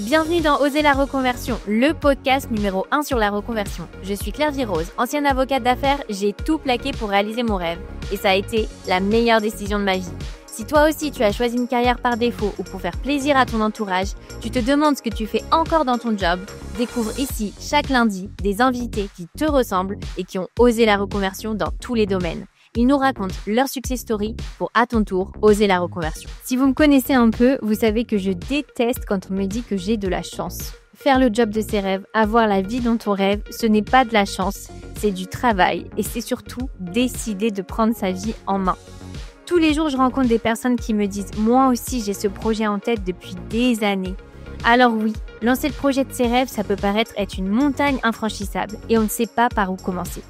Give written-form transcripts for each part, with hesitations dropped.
Bienvenue dans Oser la reconversion, le podcast numéro 1 sur la reconversion. Je suis Claire Virose, ancienne avocate d'affaires, j'ai tout plaqué pour réaliser mon rêve. Et ça a été la meilleure décision de ma vie. Si toi aussi tu as choisi une carrière par défaut ou pour faire plaisir à ton entourage, tu te demandes ce que tu fais encore dans ton job, découvre ici chaque lundi des invités qui te ressemblent et qui ont osé la reconversion dans tous les domaines. Ils nous racontent leur success story pour, à ton tour, oser la reconversion. Si vous me connaissez un peu, vous savez que je déteste quand on me dit que j'ai de la chance. Faire le job de ses rêves, avoir la vie dont on rêve, ce n'est pas de la chance, c'est du travail et c'est surtout décider de prendre sa vie en main. Tous les jours, je rencontre des personnes qui me disent « Moi aussi, j'ai ce projet en tête depuis des années ». Alors oui, lancer le projet de ses rêves, ça peut paraître être une montagne infranchissable et on ne sait pas par où commencer.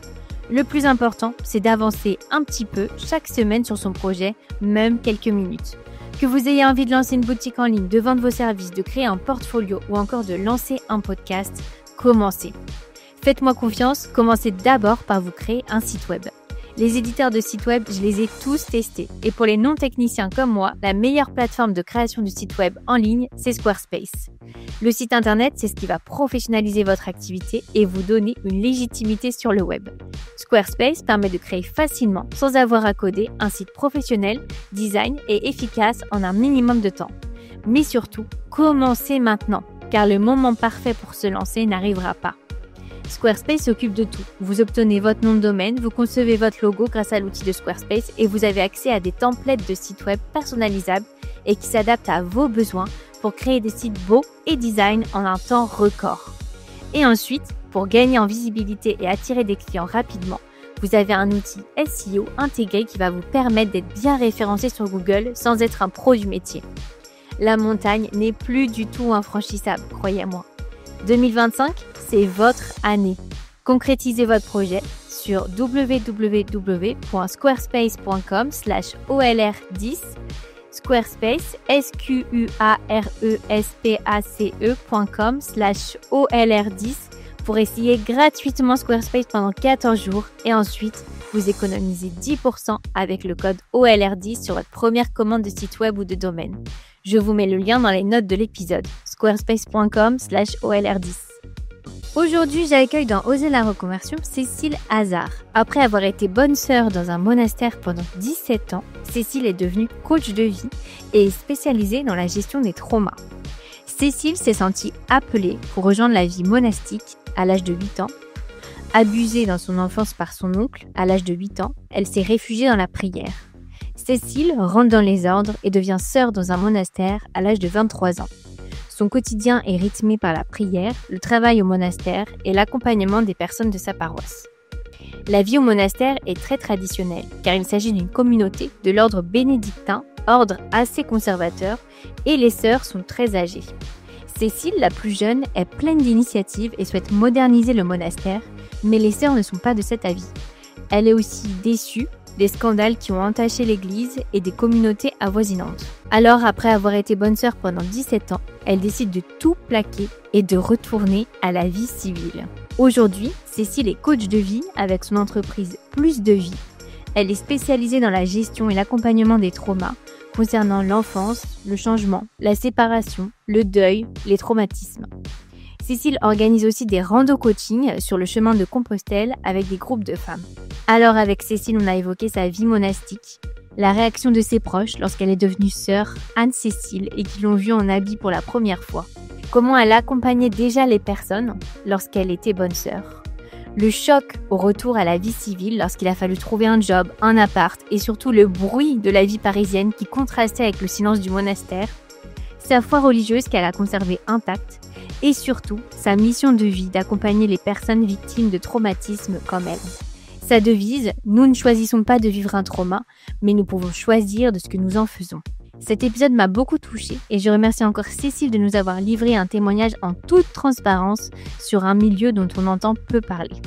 Le plus important, c'est d'avancer un petit peu chaque semaine sur son projet, même quelques minutes. Que vous ayez envie de lancer une boutique en ligne, de vendre vos services, de créer un portfolio ou encore de lancer un podcast, commencez. Faites-moi confiance, commencez d'abord par vous créer un site web. Les éditeurs de sites web, je les ai tous testés. Et pour les non-techniciens comme moi, la meilleure plateforme de création de sites web en ligne, c'est Squarespace. Le site internet, c'est ce qui va professionnaliser votre activité et vous donner une légitimité sur le web. Squarespace permet de créer facilement, sans avoir à coder, un site professionnel, design et efficace en un minimum de temps. Mais surtout, commencez maintenant, car le moment parfait pour se lancer n'arrivera pas. Squarespace s'occupe de tout. Vous obtenez votre nom de domaine, vous concevez votre logo grâce à l'outil de Squarespace et vous avez accès à des templates de sites web personnalisables et qui s'adaptent à vos besoins pour créer des sites beaux et design en un temps record. Et ensuite, pour gagner en visibilité et attirer des clients rapidement, vous avez un outil SEO intégré qui va vous permettre d'être bien référencé sur Google sans être un pro du métier. La montagne n'est plus du tout infranchissable, croyez-moi. 2025, c'est votre année. Concrétisez votre projet sur www.squarespace.com/olr10 Squarespace, squarespace.com/olr10 pour essayer gratuitement Squarespace pendant 14 jours et ensuite vous économisez 10% avec le code OLR10 sur votre première commande de site web ou de domaine. Je vous mets le lien dans les notes de l'épisode, squarespace.com/olr10. Aujourd'hui, j'accueille dans Oser la reconversion Cécile Hazard. Après avoir été bonne sœur dans un monastère pendant 17 ans, Cécile est devenue coach de vie et est spécialisée dans la gestion des traumas. Cécile s'est sentie appelée pour rejoindre la vie monastique à l'âge de 8 ans. Abusée dans son enfance par son oncle, à l'âge de 8 ans, elle s'est réfugiée dans la prière. Cécile rentre dans les ordres et devient sœur dans un monastère à l'âge de 23 ans. Son quotidien est rythmé par la prière, le travail au monastère et l'accompagnement des personnes de sa paroisse. La vie au monastère est très traditionnelle car il s'agit d'une communauté de l'ordre bénédictin, ordre assez conservateur, et les sœurs sont très âgées. Cécile, la plus jeune, est pleine d'initiatives et souhaite moderniser le monastère, mais les sœurs ne sont pas de cet avis. Elle est aussi déçue des scandales qui ont entaché l'église et des communautés avoisinantes. Alors, après avoir été bonne sœur pendant 17 ans, elle décide de tout plaquer et de retourner à la vie civile. Aujourd'hui, Cécile est coach de vie avec son entreprise Plus de Vie. Elle est spécialisée dans la gestion et l'accompagnement des traumas concernant l'enfance, le changement, la séparation, le deuil, les traumatismes. Cécile organise aussi des rando-coaching sur le chemin de Compostelle avec des groupes de femmes. Alors avec Cécile, on a évoqué sa vie monastique, la réaction de ses proches lorsqu'elle est devenue sœur Anne-Cécile et qui l'ont vue en habit pour la première fois. Comment elle accompagnait déjà les personnes lorsqu'elle était bonne sœur. Le choc au retour à la vie civile lorsqu'il a fallu trouver un job, un appart et surtout le bruit de la vie parisienne qui contrastait avec le silence du monastère. Sa foi religieuse qu'elle a conservée intacte. Et surtout, sa mission de vie d'accompagner les personnes victimes de traumatismes comme elle. Sa devise, nous ne choisissons pas de vivre un trauma, mais nous pouvons choisir de ce que nous en faisons. Cet épisode m'a beaucoup touchée et je remercie encore Cécile de nous avoir livré un témoignage en toute transparence sur un milieu dont on entend peu parler.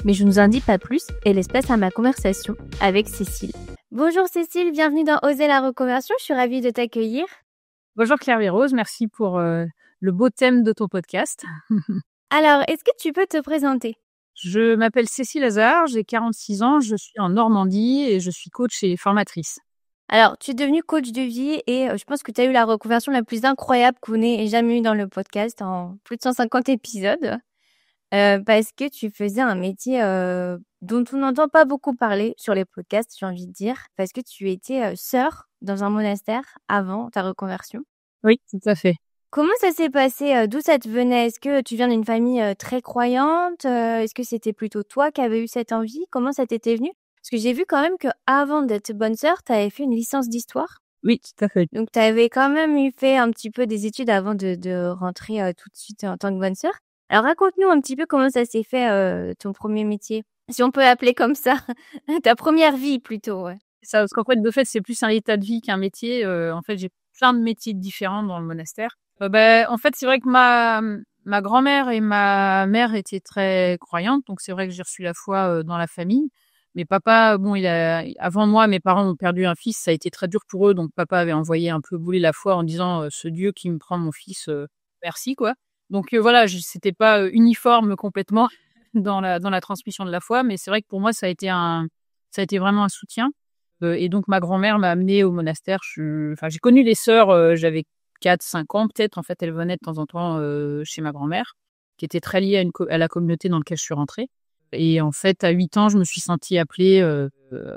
Mais je ne vous en dis pas plus et laisse place à ma conversation avec Cécile. Bonjour Cécile, bienvenue dans Oser la reconversion, je suis ravie de t'accueillir. Bonjour Claire Virose, merci pour le beau thème de ton podcast. Alors, est-ce que tu peux te présenter ? Je m'appelle Cécile Hazard, j'ai 46 ans, je suis en Normandie et je suis coach et formatrice. Alors, tu es devenue coach de vie et je pense que tu as eu la reconversion la plus incroyable qu'on ait jamais eue dans le podcast en plus de 150 épisodes. Parce que tu faisais un métier, dont on n'entend pas beaucoup parler sur les podcasts, j'ai envie de dire. Parce que tu étais, sœur dans un monastère avant ta reconversion. Oui, tout à fait. Comment ça s'est passé? D'où ça te venait? Est-ce que tu viens d'une famille, très croyante? Est-ce que c'était plutôt toi qui avais eu cette envie? Comment ça t'était venu? Parce que j'ai vu quand même qu'avant d'être bonne sœur, tu avais fait une licence d'histoire. Oui, tout à fait. Donc tu avais quand même fait un petit peu des études avant de rentrer, tout de suite en tant que bonne sœur. Alors raconte-nous un petit peu comment ça s'est fait, ton premier métier, si on peut l'appeler comme ça, ta première vie plutôt, ouais. Ça, parce qu'en fait, de fait, c'est plus un état de vie qu'un métier. En fait, j'ai plein de métiers différents dans le monastère. En fait, c'est vrai que ma grand-mère et ma mère étaient très croyantes, donc c'est vrai que j'ai reçu la foi dans la famille. Mais papa, bon, avant moi, mes parents ont perdu un fils, ça a été très dur pour eux, donc papa avait envoyé un peu bouler la foi en disant ce Dieu qui me prend mon fils, merci quoi. Donc voilà, c'était pas uniforme complètement dans la transmission de la foi, mais c'est vrai que pour moi, ça a été vraiment un soutien. Et donc ma grand-mère m'a amenée au monastère. J'ai connu les sœurs, j'avais 4-5 ans peut-être. En fait, elles venaient de temps en temps chez ma grand-mère, qui était très liée à la communauté dans laquelle je suis rentrée. Et en fait, à 8 ans, je me suis sentie appelée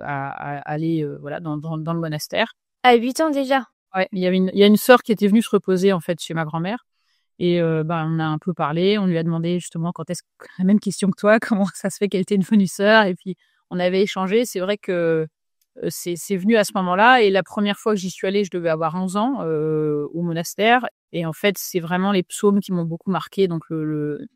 à aller voilà, dans le monastère. À 8 ans déjà? Ouais, il y a une sœur qui était venue se reposer en fait chez ma grand-mère. Et on a un peu parlé. On lui a demandé justement quand est-ce la même question que toi, comment ça se fait qu'elle était devenue sœur. Et puis on avait échangé. C'est vrai que c'est venu à ce moment-là et la première fois que j'y suis allée, je devais avoir 11 ans, au monastère et en fait, c'est vraiment les psaumes qui m'ont beaucoup marquée donc le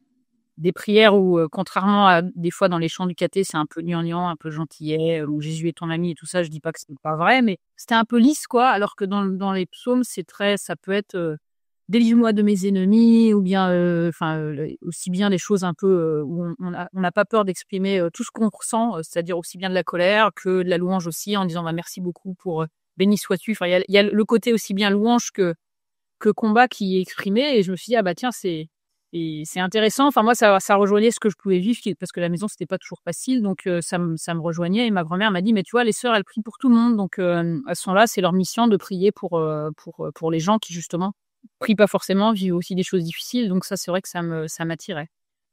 des prières où, contrairement à des fois dans les chants du caté, c'est un peu gnangnan, un peu gentillet, où Jésus est ton ami et tout ça, je dis pas que c'est pas vrai, mais c'était un peu lisse quoi, alors que dans les psaumes, ça peut être, «Délivre-moi de mes ennemis» ou bien, aussi bien des choses un peu, où on n'a pas peur d'exprimer, tout ce qu'on ressent, c'est-à-dire aussi bien de la colère que de la louange aussi en disant: «Bah, merci beaucoup pour, béni sois-tu». Enfin, il y a le côté aussi bien louange que combat qui est exprimé et je me suis dit: «Ah bah tiens, c'est intéressant». Enfin moi ça rejoignait ce que je pouvais vivre parce que la maison c'était pas toujours facile donc ça me rejoignait et ma grand-mère m'a dit: «Mais tu vois les sœurs elles prient pour tout le monde donc elles sont là, c'est leur mission de prier pour les gens qui justement prient pas forcément, vivent aussi des choses difficiles». Donc ça c'est vrai que ça m'attirait.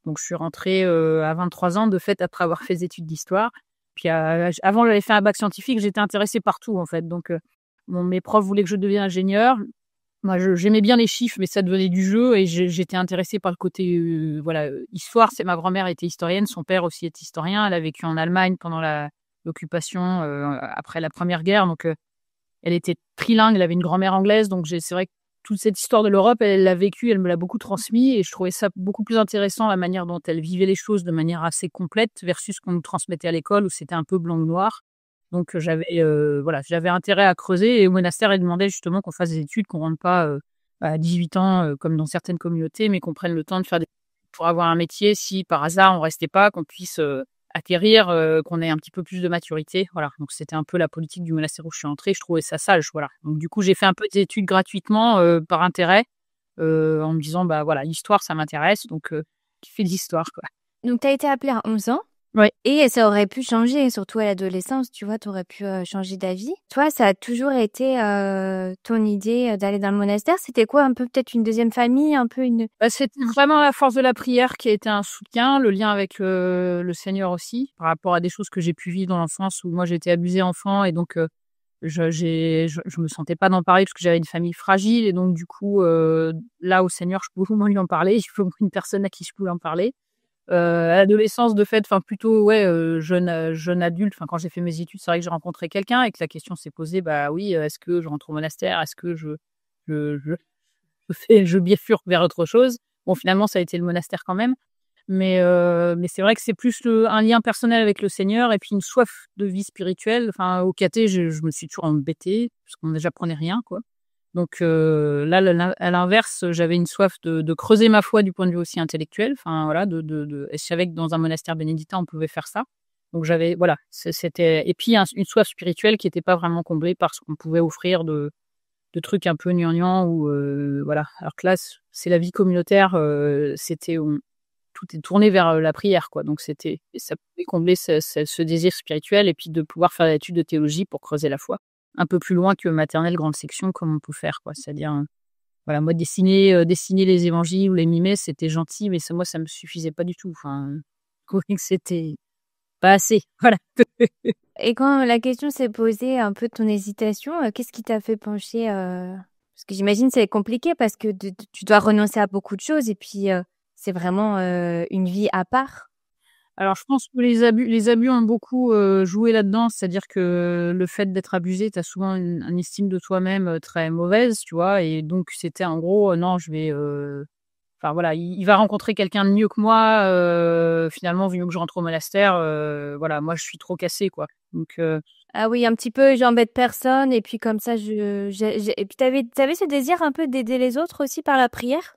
Donc je suis rentrée, à 23 ans de fait après avoir fait des études d'histoire. Puis avant j'avais fait un bac scientifique, j'étais intéressée par tout en fait donc mes profs voulaient que je devienne ingénieure. Moi, j'aimais bien les chiffres, mais ça devenait du jeu et j'étais intéressée par le côté, voilà, histoire. C'est ma grand-mère était historienne, son père aussi est historien. Elle a vécu en Allemagne pendant l'occupation, après la Première Guerre, donc elle était trilingue, elle avait une grand-mère anglaise, donc c'est vrai que toute cette histoire de l'Europe, elle l'a vécue, elle me l'a beaucoup transmis et je trouvais ça beaucoup plus intéressant, la manière dont elle vivait les choses de manière assez complète versus ce qu'on nous transmettait à l'école où c'était un peu blanc ou noir. Donc j'avais intérêt à creuser et au monastère, ils demandaient justement qu'on fasse des études, qu'on rentre pas, à 18 ans, comme dans certaines communautés, mais qu'on prenne le temps de faire des pour avoir un métier si par hasard on restait pas, qu'on puisse, acquérir, qu'on ait un petit peu plus de maturité, voilà. Donc c'était un peu la politique du monastère où je suis entrée, je trouvais ça sage, voilà. Donc du coup, j'ai fait un peu des études gratuitement, par intérêt, en me disant: «Bah, voilà, l'histoire ça m'intéresse donc qui fait de l'histoire, quoi». Donc tu as été appelée à 11 ans? Ouais. Et ça aurait pu changer, surtout à l'adolescence, tu vois? Tu aurais pu, changer d'avis. Toi, ça a toujours été, ton idée, d'aller dans le monastère? C'était quoi un peu peut-être une deuxième famille, un peu une Bah, c'était vraiment la force de la prière qui a été un soutien, le lien avec le Seigneur aussi, par rapport à des choses que j'ai pu vivre dans l'enfance où moi j'ai été abusée enfant et donc je me sentais pas d'en parler parce que j'avais une famille fragile et donc du coup, là au Seigneur, je pouvais au moins lui en parler. Il faut une personne à qui je pouvais en parler. À l'adolescence de fait, enfin plutôt ouais, jeune adulte, enfin quand j'ai fait mes études, c'est vrai que j'ai rencontré quelqu'un et que la question s'est posée, bah oui, est-ce que je rentre au monastère? Est-ce que je je bifurque vers autre chose? Bon finalement ça a été le monastère quand même, mais c'est vrai que c'est plus un lien personnel avec le Seigneur et puis une soif de vie spirituelle. Enfin au caté, je me suis toujours embêtée parce qu'on j'apprenais rien quoi. Donc là, à l'inverse, j'avais une soif de creuser ma foi du point de vue aussi intellectuel. Enfin voilà, et je savais que dans un monastère bénédictin, on pouvait faire ça. Donc j'avais voilà, c'était et puis une soif spirituelle qui était pas vraiment comblée par ce qu'on pouvait offrir de trucs un peu gnangnan ou voilà. Alors que là, c'est la vie communautaire, tout est tourné vers, la prière quoi. Donc ça pouvait combler ce désir spirituel et puis de pouvoir faire l'étude de théologie pour creuser la foi. un peu plus loin que maternelle, grande section, comme on peut faire, quoi. C'est-à-dire, voilà, moi dessiner les évangiles ou les mimer, c'était gentil, mais ça, moi, ça me suffisait pas du tout. Enfin, je trouvais que c'était pas assez, voilà. Et quand la question s'est posée un peu de ton hésitation, qu'est-ce qui t'a fait pencher, parce que j'imagine c'est compliqué parce que tu dois renoncer à beaucoup de choses et puis, c'est vraiment, une vie à part? Alors je pense que les abus ont beaucoup, joué là-dedans. C'est-à-dire que le fait d'être abusé, tu as souvent une estime de toi-même, très mauvaise, tu vois? Et donc c'était en gros, non, je vais, enfin voilà, il va rencontrer quelqu'un de mieux que moi, finalement vaut mieux que je rentre au monastère, voilà, moi je suis trop cassée, quoi. Donc Ah oui, un petit peu j'embête personne et puis comme ça j'ai et puis t'avais ce désir un peu d'aider les autres aussi par la prière?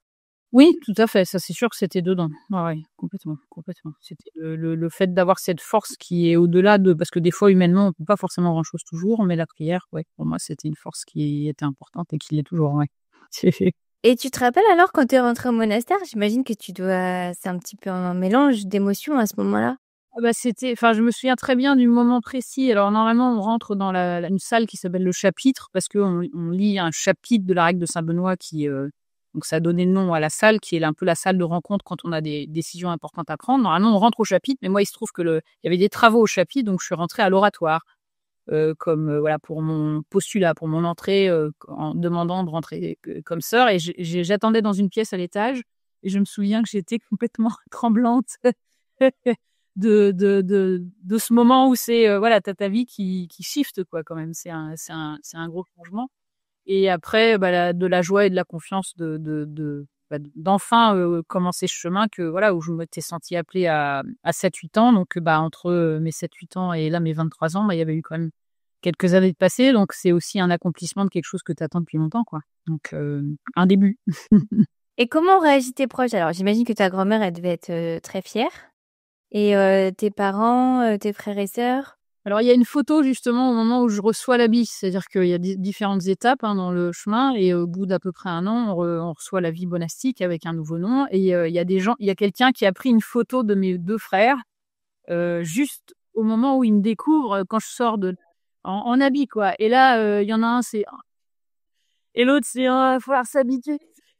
oui, tout à fait, ça c'est sûr que c'était dedans. Ouais, ouais, complètement, complètement. C'était le fait d'avoir cette force qui est au-delà de, parce que des fois humainement on peut pas forcément grand-chose toujours, mais la prière, ouais, pour moi c'était une force qui était importante et qui l'est toujours, ouais. Et tu te rappelles alors quand tu es rentrée au monastère? J'imagine que c'est un petit peu un mélange d'émotions à ce moment-là? Ah bah, enfin, je me souviens très bien du moment précis. Alors normalement, on rentre dans une salle qui s'appelle le chapitre parce qu'on lit un chapitre de la règle de saint Benoît donc ça a donné le nom à la salle qui est un peu la salle de rencontre quand on a des décisions importantes à prendre. Normalement, on rentre au chapitre, mais moi, il se trouve il y avait des travaux au chapitre, donc je suis rentrée à l'oratoire, comme, voilà, pour mon postulat, pour mon entrée, en demandant de rentrer, comme sœur, et j'attendais dans une pièce à l'étage et je me souviens que j'étais complètement tremblante. De ce moment où c'est, voilà, tu as ta vie qui shift, quoi, quand même. C'est un gros changement, et après, bah, de la joie et de la confiance d'enfin, commencer ce chemin, que voilà, où je m'étais sentie appelée à 7-8 ans. Donc bah, entre, mes 7-8 ans et là mes 23 ans, bah, il y avait eu quand même quelques années de passé, donc c'est aussi un accomplissement de quelque chose que tu attends depuis longtemps, quoi. Donc un début. Et comment ont réagi tes proches? Alors j'imagine que ta grand-mère, elle devait être, très fière et tes parents, tes frères et sœurs? Alors, il y a une photo justement au moment où je reçois l'habit, c'est-à-dire qu'il y a différentes étapes, hein, dans le chemin, et au bout d'à peu près un an, on reçoit l'habit monastique avec un nouveau nom, et il y a quelqu'un qui a pris une photo de mes 2 frères, juste au moment où ils me découvrent, quand je sors en habit, quoi, et là, il y en a un, c'est et l'autre, c'est: «Oh, va falloir s'habituer».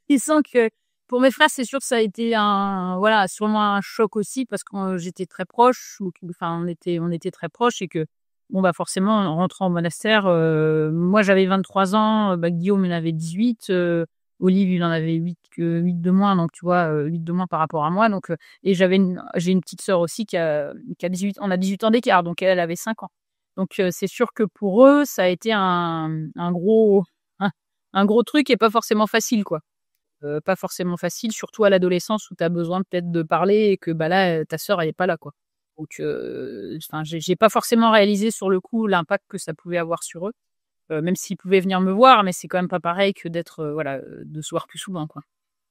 Il sent que pour mes frères, c'est sûr que ça a été voilà, sûrement un choc aussi parce que, j'étais très proche, ou enfin, on était très proches, et que bon, bah, forcément, en rentrant au monastère, moi j'avais 23 ans, bah, Guillaume il en avait 18, Olive il en avait 8 de moins, donc tu vois, 8 de moins par rapport à moi, donc et j'ai une petite sœur aussi qui a 18, on a 18 ans d'écart, donc elle avait 5 ans. Donc c'est sûr que pour eux, ça a été un gros un gros truc, et pas forcément facile, quoi. Pas forcément facile, surtout à l'adolescence où tu as besoin peut-être de parler, et que, bah, là, ta sœur elle est pas là, quoi. Donc enfin, j'ai pas forcément réalisé sur le coup l'impact que ça pouvait avoir sur eux, même s'ils pouvaient venir me voir, mais c'est quand même pas pareil que d'être, voilà, de se voir plus souvent, quoi.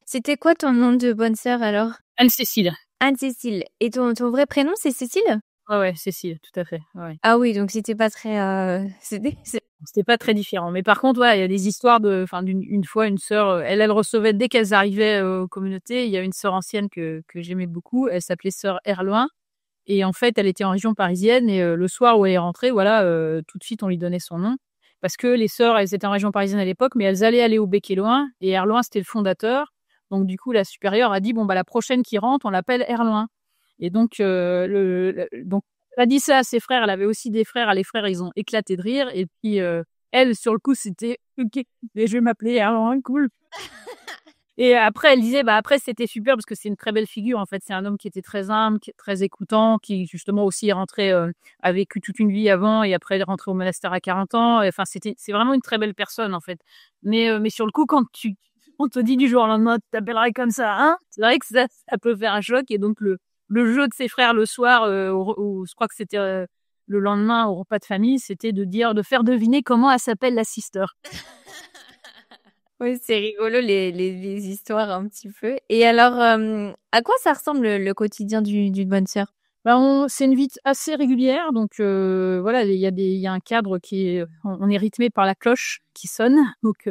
C'était quoi ton nom de bonne sœur alors? Anne-Cécile. Anne-Cécile. Et ton vrai prénom, c'est Cécile? Ouais, ouais, Cécile, tout à fait, ouais, ouais. Ah oui, donc c'était pas très, c'est C'était pas très différent. Mais par contre, ouais, il y a des histoires enfin, une fois, une sœur, elle recevait dès qu'elles arrivaient, aux communautés. Il y a une sœur ancienne que j'aimais beaucoup. Elle s'appelait sœur Erloin, et en fait, elle était en région parisienne, et le soir où elle est rentrée, voilà, tout de suite, on lui donnait son nom. Parce que les sœurs, elles étaient en région parisienne à l'époque, mais elles allaient aller au Bec-et-Loing, et Erloin, c'était le fondateur. Donc du coup, la supérieure a dit: «Bon, bah, la prochaine qui rentre, on l'appelle Erloin». Et donc donc elle a dit ça à ses frères. Elle avait aussi des frères. Les frères, ils ont éclaté de rire, et puis, elle, sur le coup, c'était: «OK, mais je vais m'appeler Erloin, cool». Et après, elle disait, bah, après, c'était super parce que c'est une très belle figure, en fait. C'est un homme qui était très humble, qui est très écoutant, qui justement aussi est rentré, a vécu toute une vie avant, et après il est rentré au monastère à 40 ans. Et enfin, c'est vraiment une très belle personne, en fait. Mais sur le coup, quand on te dit du jour au lendemain: «Tu t'appellerais comme ça, hein?» C'est vrai que ça peut faire un choc, et donc le jeu de ses frères le soir, je crois que c'était, le lendemain au repas de famille, c'était de faire deviner comment elle s'appelle la sister. Oui, c'est rigolo les histoires un petit peu. Et alors, à quoi ça ressemble le quotidien d'une bonne sœur? Bah, c'est une vie assez régulière, donc voilà, il y a un cadre qui est, on est rythmé par la cloche qui sonne, donc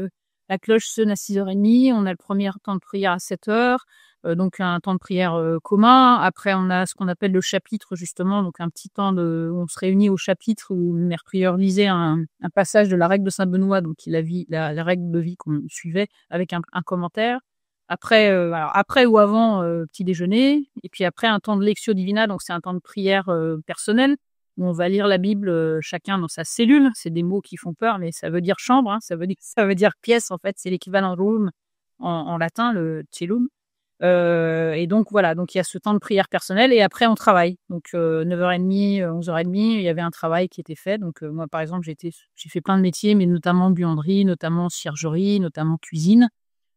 la cloche sonne à 6h30, on a le premier temps de prière à 7h, donc un temps de prière, commun. Après, on a ce qu'on appelle le chapitre justement, donc un petit temps où on se réunit au chapitre où le mère prieur lisait un passage de la règle de saint Benoît, donc qui est la règle de vie qu'on suivait avec un commentaire. Après, alors après ou avant, petit déjeuner et puis après un temps de lectio divina, donc c'est un temps de prière, personnel où on va lire la Bible, chacun dans sa cellule. C'est des mots qui font peur, mais ça veut dire chambre, hein, ça veut dire pièce en fait, c'est l'équivalent de room en latin, le cellum. Et donc voilà, donc il y a ce temps de prière personnel et après on travaille. Donc 9h30, 11h30, il y avait un travail qui était fait. Donc moi par exemple, j'ai fait plein de métiers, mais notamment buanderie, notamment ciergerie, notamment cuisine.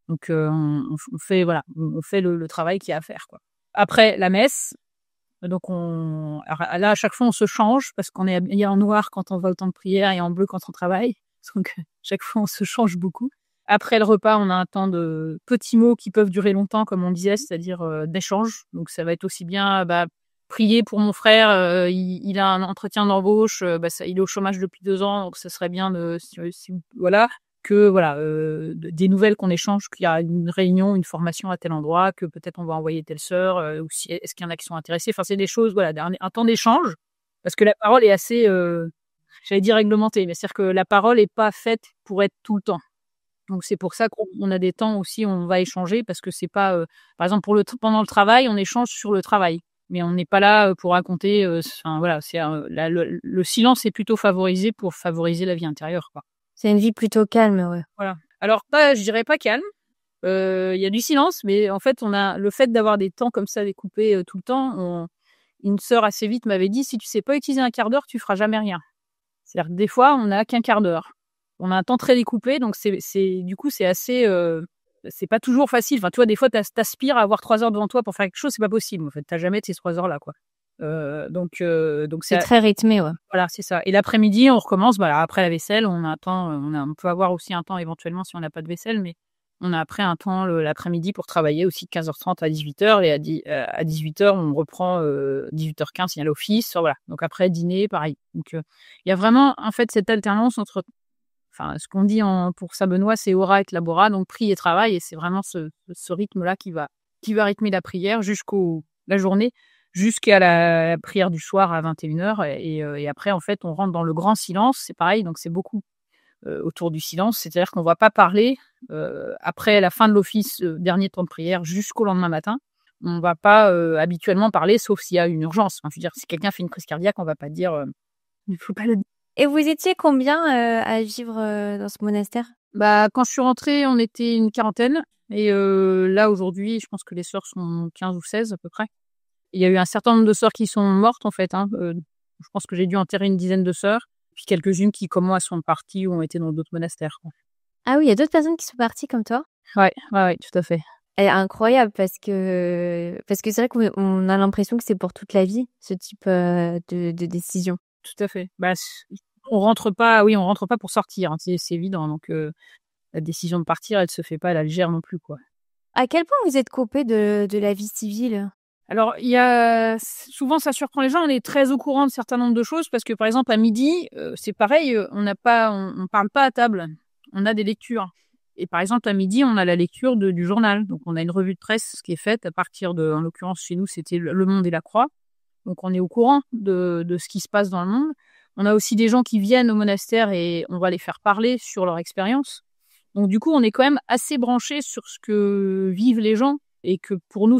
Donc on fait voilà, on fait le travail qu'il y a à faire, quoi. Après la messe, donc alors là à chaque fois on se change parce qu'on est habillé en noir quand on va au temps de prière et en bleu quand on travaille. Donc chaque fois on se change beaucoup. Après le repas, on a un temps de petits mots qui peuvent durer longtemps, comme on disait, c'est-à-dire d'échange. Donc ça va être aussi bien prier pour mon frère, il a un entretien d'embauche, il est au chômage depuis 2 ans, donc ça serait bien voilà, que voilà, des nouvelles qu'on échange, qu'il y a une réunion, une formation à tel endroit, que peut-être on va envoyer telle sœur, ou si est-ce qu'il y en a qui sont intéressés. Enfin, c'est des choses, voilà, un temps d'échange, parce que la parole est assez, j'allais dire réglementée, mais c'est-à-dire que la parole est pas faite pour être tout le temps. Donc c'est pour ça qu'on a des temps aussi où on va échanger parce que c'est pas, par exemple pendant le travail, on échange sur le travail. Mais on n'est pas là, pour raconter, enfin voilà, c'est, le silence est plutôt favorisé pour favoriser la vie intérieure, quoi. C'est une vie plutôt calme, ouais. Voilà. Alors je dirais pas calme, il y a du silence, mais en fait, on a le fait d'avoir des temps comme ça découpés, tout le temps, une sœur assez vite m'avait dit: «Si tu sais pas utiliser un quart d'heure, tu feras jamais rien». C'est-à-dire que des fois, on n'a qu'un quart d'heure. On a un temps très découpé, donc du coup, c'est assez, c'est pas toujours facile. Enfin, tu vois, des fois, t'aspires à avoir 3 heures devant toi pour faire quelque chose, c'est pas possible. En fait, t'as jamais ces 3 heures-là, quoi. Donc C'est très rythmé, ouais. voilà, c'est ça. Et l'après-midi, on recommence. Voilà, après la vaisselle, on a un temps. On peut avoir aussi un temps éventuellement si on n'a pas de vaisselle, mais on a après un temps l'après-midi pour travailler aussi de 15h30 à 18h et à 18h, on reprend 18h15, il y a l'office. Voilà. Donc après dîner, pareil. Donc il y a vraiment en fait cette alternance entre, enfin, ce qu'on dit pour saint Benoît, c'est ora et labora, donc prie et travail, et c'est vraiment ce rythme-là qui va rythmer la prière la journée, jusqu'à la prière du soir à 21h. Et après, en fait, on rentre dans le grand silence. C'est pareil, donc c'est beaucoup autour du silence. C'est-à-dire qu'on ne va pas parler après la fin de l'office, dernier temps de prière, jusqu'au lendemain matin. On ne va pas habituellement parler, sauf s'il y a une urgence. Enfin, je veux dire, si quelqu'un fait une crise cardiaque, on ne va pas dire il ne faut pas le dire. Et vous étiez combien à vivre dans ce monastère? Quand je suis rentrée, on était une quarantaine. Et là, aujourd'hui, je pense que les sœurs sont 15 ou 16 à peu près. Il y a eu un certain nombre de sœurs qui sont mortes, en fait. Je pense que j'ai dû enterrer une dizaine de sœurs. Puis quelques-unes qui, comme moi, sont parties ou ont été dans d'autres monastères, quoi. Ah oui, il y a d'autres personnes qui sont parties comme toi? Ouais, tout à fait. Elle est incroyable parce que c'est vrai qu'on a l'impression que c'est pour toute la vie, ce type de décision. Tout à fait. On rentre pas pour sortir, hein, c'est évident. Donc la décision de partir, elle se fait pas à la légère non plus, quoi. À quel point vous êtes coupé de la vie civile? Alors, souvent ça surprend les gens, on est très au courant de certain nombre de choses parce que, par exemple, à midi, c'est pareil, on parle pas à table, on a des lectures. Et par exemple, à midi, on a la lecture du journal. Donc, on a une revue de presse qui est faite à partir en l'occurrence, chez nous, c'était Le Monde et la Croix. Donc, on est au courant de ce qui se passe dans le monde. On a aussi des gens qui viennent au monastère et on va les faire parler sur leur expérience. Donc, du coup, on est quand même assez branché sur ce que vivent les gens. Et que pour nous,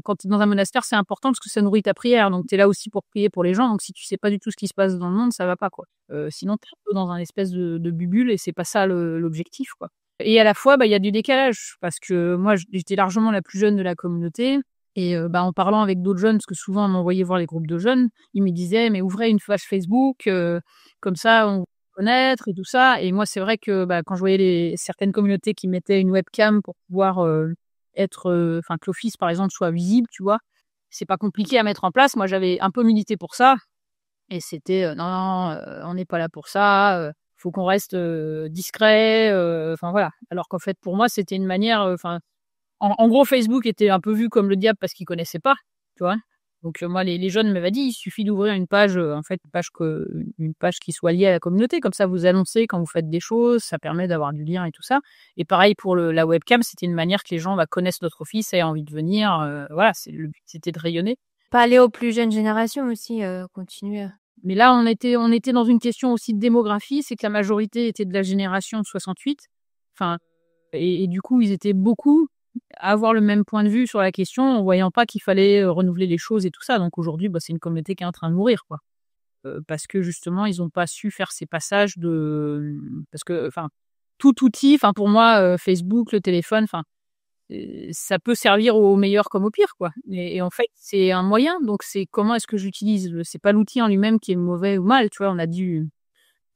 quand tu es dans un monastère, c'est important parce que ça nourrit ta prière. Donc, tu es là aussi pour prier pour les gens. Donc, si tu sais pas du tout ce qui se passe dans le monde, ça va pas, quoi. Sinon, tu es un peu dans un espèce de bulle et c'est pas ça l'objectif, quoi. Et à la fois, il y a du décalage parce que moi, j'étais largement la plus jeune de la communauté. Et en parlant avec d'autres jeunes, parce que souvent, on m'envoyait voir les groupes de jeunes, ils me disaient, mais ouvrez une page Facebook, comme ça, on va connaître et tout ça. Et moi, c'est vrai que quand je voyais certaines communautés qui mettaient une webcam pour pouvoir que l'office, par exemple, soit visible, tu vois, c'est pas compliqué à mettre en place. Moi, j'avais un peu milité pour ça. Et c'était, non, on n'est pas là pour ça, faut qu'on reste discret, enfin voilà. Alors qu'en fait, pour moi, c'était une manière, en gros, Facebook était un peu vu comme le diable parce qu'ils connaissaient pas, tu vois. Donc moi, les jeunes m'avaient dit, il suffit d'ouvrir une page, en fait, une page qui soit liée à la communauté. Comme ça, vous annoncez quand vous faites des choses, ça permet d'avoir du lien et tout ça. Et pareil pour la webcam, c'était une manière que les gens connaissent notre office, aient envie de venir. Voilà, le but, c'était de rayonner. Parler aux plus jeunes générations aussi, continuer. Mais là, on était dans une question aussi de démographie, c'est que la majorité était de la génération 68. Enfin, et du coup, ils étaient beaucoup à avoir le même point de vue sur la question, en voyant pas qu'il fallait renouveler les choses et tout ça. Donc aujourd'hui, c'est une communauté qui est en train de mourir, quoi. Parce que justement, ils n'ont pas su faire ces passages parce que, enfin, tout outil, enfin pour moi, Facebook, le téléphone, enfin, ça peut servir au meilleur comme au pire, quoi. Et en fait, c'est un moyen. Donc c'est comment est-ce que j'utilise. C'est pas l'outil en lui-même qui est mauvais ou mal, tu vois.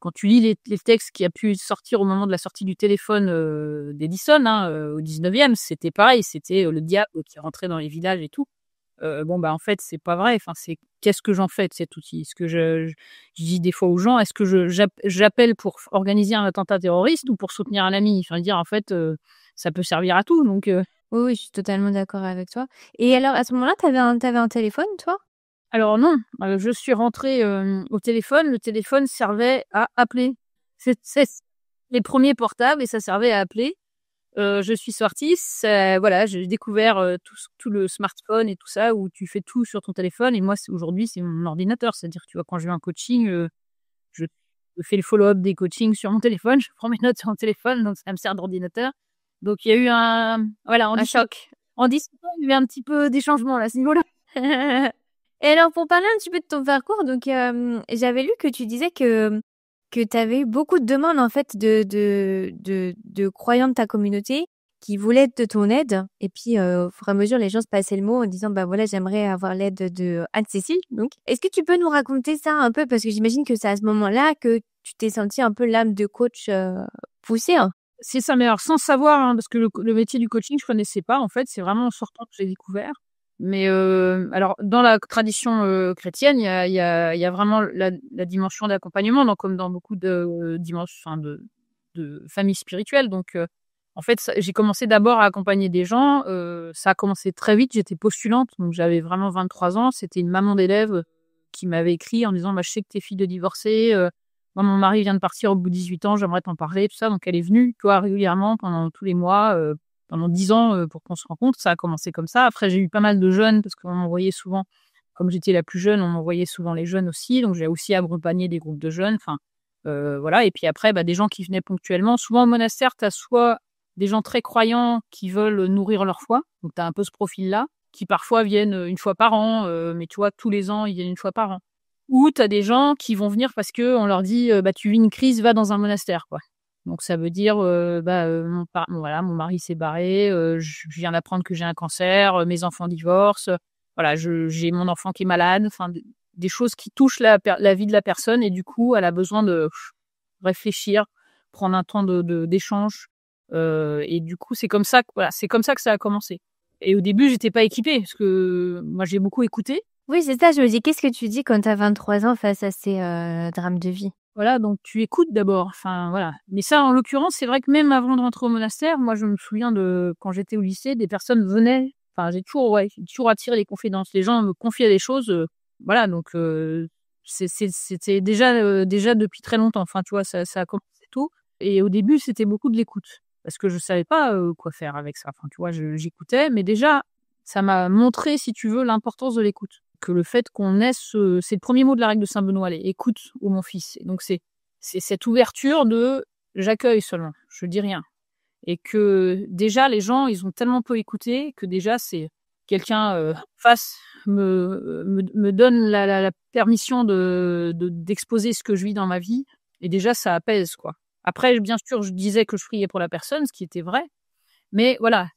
Quand tu lis les textes qui a pu sortir au moment de la sortie du téléphone d'Edison, au 19e, c'était pareil, c'était le diable qui rentrait dans les villages et tout. En fait, c'est pas vrai. Enfin, c'est qu'est-ce que j'en fais de cet outil? Est-ce que je dis des fois aux gens, est-ce que j'appelle pour organiser un attentat terroriste ou pour soutenir un ami? Enfin, dire en fait, ça peut servir à tout. Donc, Oui, oui, je suis totalement d'accord avec toi. Et alors, à ce moment-là, t'avais un téléphone, toi? alors non, je suis rentrée au téléphone. Le téléphone servait à appeler. C'est les premiers portables et ça servait à appeler. Je suis sortie, voilà, j'ai découvert tout le smartphone et tout ça, où tu fais tout sur ton téléphone. Et moi, aujourd'hui, c'est mon ordinateur. C'est-à-dire, tu vois, quand je vais en coaching, je fais le follow-up des coachings sur mon téléphone, je prends mes notes sur mon téléphone, donc ça me sert d'ordinateur. Donc, il y a eu Un choc. en discutant, il y a eu un petit peu des changements là, à ce niveau-là. Et alors, pour parler un petit peu de ton parcours, donc j'avais lu que tu disais que tu avais eu beaucoup de demandes en fait de croyants de ta communauté qui voulaient de ton aide. Et puis, au fur et à mesure, les gens se passaient le mot en disant, bah voilà, j'aimerais avoir l'aide de Anne-Cécile. Donc, est-ce que tu peux nous raconter ça un peu? Parce que j'imagine que c'est à ce moment-là que tu t'es sentie un peu l'âme de coach poussée, hein. C'est ça, mais alors sans savoir, parce que le métier du coaching, je connaissais pas en fait. C'est vraiment en sortant que j'ai découvert. Mais alors dans la tradition chrétienne, il y a vraiment la dimension d'accompagnement, donc comme dans beaucoup de dimensions, de familles spirituelles. Donc en fait, j'ai commencé d'abord à accompagner des gens. Ça a commencé très vite. J'étais postulante, donc j'avais vraiment 23 ans. C'était une maman d'élève qui m'avait écrit en disant, je sais que t'es fille de divorcée. Moi, mon mari vient de partir au bout de 18 ans. J'aimerais t'en parler, tout ça. Donc elle est venue, toi, régulièrement pendant tous les mois. Pendant 10 ans pour qu'on se rencontre. Ça a commencé comme ça. Après, j'ai eu pas mal de jeunes parce qu'on m'envoyait souvent, comme j'étais la plus jeune, on m'envoyait souvent les jeunes aussi. Donc, j'ai aussi accompagné des groupes de jeunes. Enfin, voilà. Et puis après, des gens qui venaient ponctuellement. Souvent, au monastère, tu as soit des gens très croyants qui veulent nourrir leur foi. Donc, tu as un peu ce profil-là, qui parfois viennent une fois par an. Mais tu vois, tous les ans, ils viennent une fois par an. Ou tu as des gens qui vont venir parce qu'on leur dit, tu vis une crise, va dans un monastère, quoi. Donc ça veut dire, voilà, mon mari s'est barré, je viens d'apprendre que j'ai un cancer, mes enfants divorcent, voilà, j'ai mon enfant qui est malade, enfin des choses qui touchent la vie de la personne et du coup, elle a besoin de réfléchir, prendre un temps d'échange, et du coup, c'est comme ça que ça a commencé. Et au début, j'étais pas équipée parce que moi, j'ai beaucoup écouté. Oui, c'est ça, je me dis, qu'est-ce que tu dis quand tu as 23 ans face à ces drames de vie? Voilà, donc tu écoutes d'abord. Enfin, voilà. Mais ça, en l'occurrence, c'est vrai que même avant de rentrer au monastère, moi, je me souviens de quand j'étais au lycée, des personnes venaient. Enfin, j'ai toujours attiré les confidences. Les gens me confiaient des choses. Voilà, donc c'était déjà depuis très longtemps. Enfin, tu vois, ça a commencé tôt. Et au début, c'était beaucoup de l'écoute parce que je savais pas quoi faire avec ça. Enfin, tu vois, j'écoutais, mais déjà, ça m'a montré, si tu veux, l'importance de l'écoute. Que le fait qu'on ait c'est le premier mot de la règle de Saint Benoît, allez, écoute, ô mon fils. Et donc, c'est cette ouverture de j'accueille seulement, je dis rien. Et que déjà, les gens, ils ont tellement peu écouté que déjà, c'est quelqu'un face me donne la permission d'exposer ce que je vis dans ma vie. Et déjà, ça apaise, quoi. Après, bien sûr, je disais que je priais pour la personne, ce qui était vrai. Mais voilà,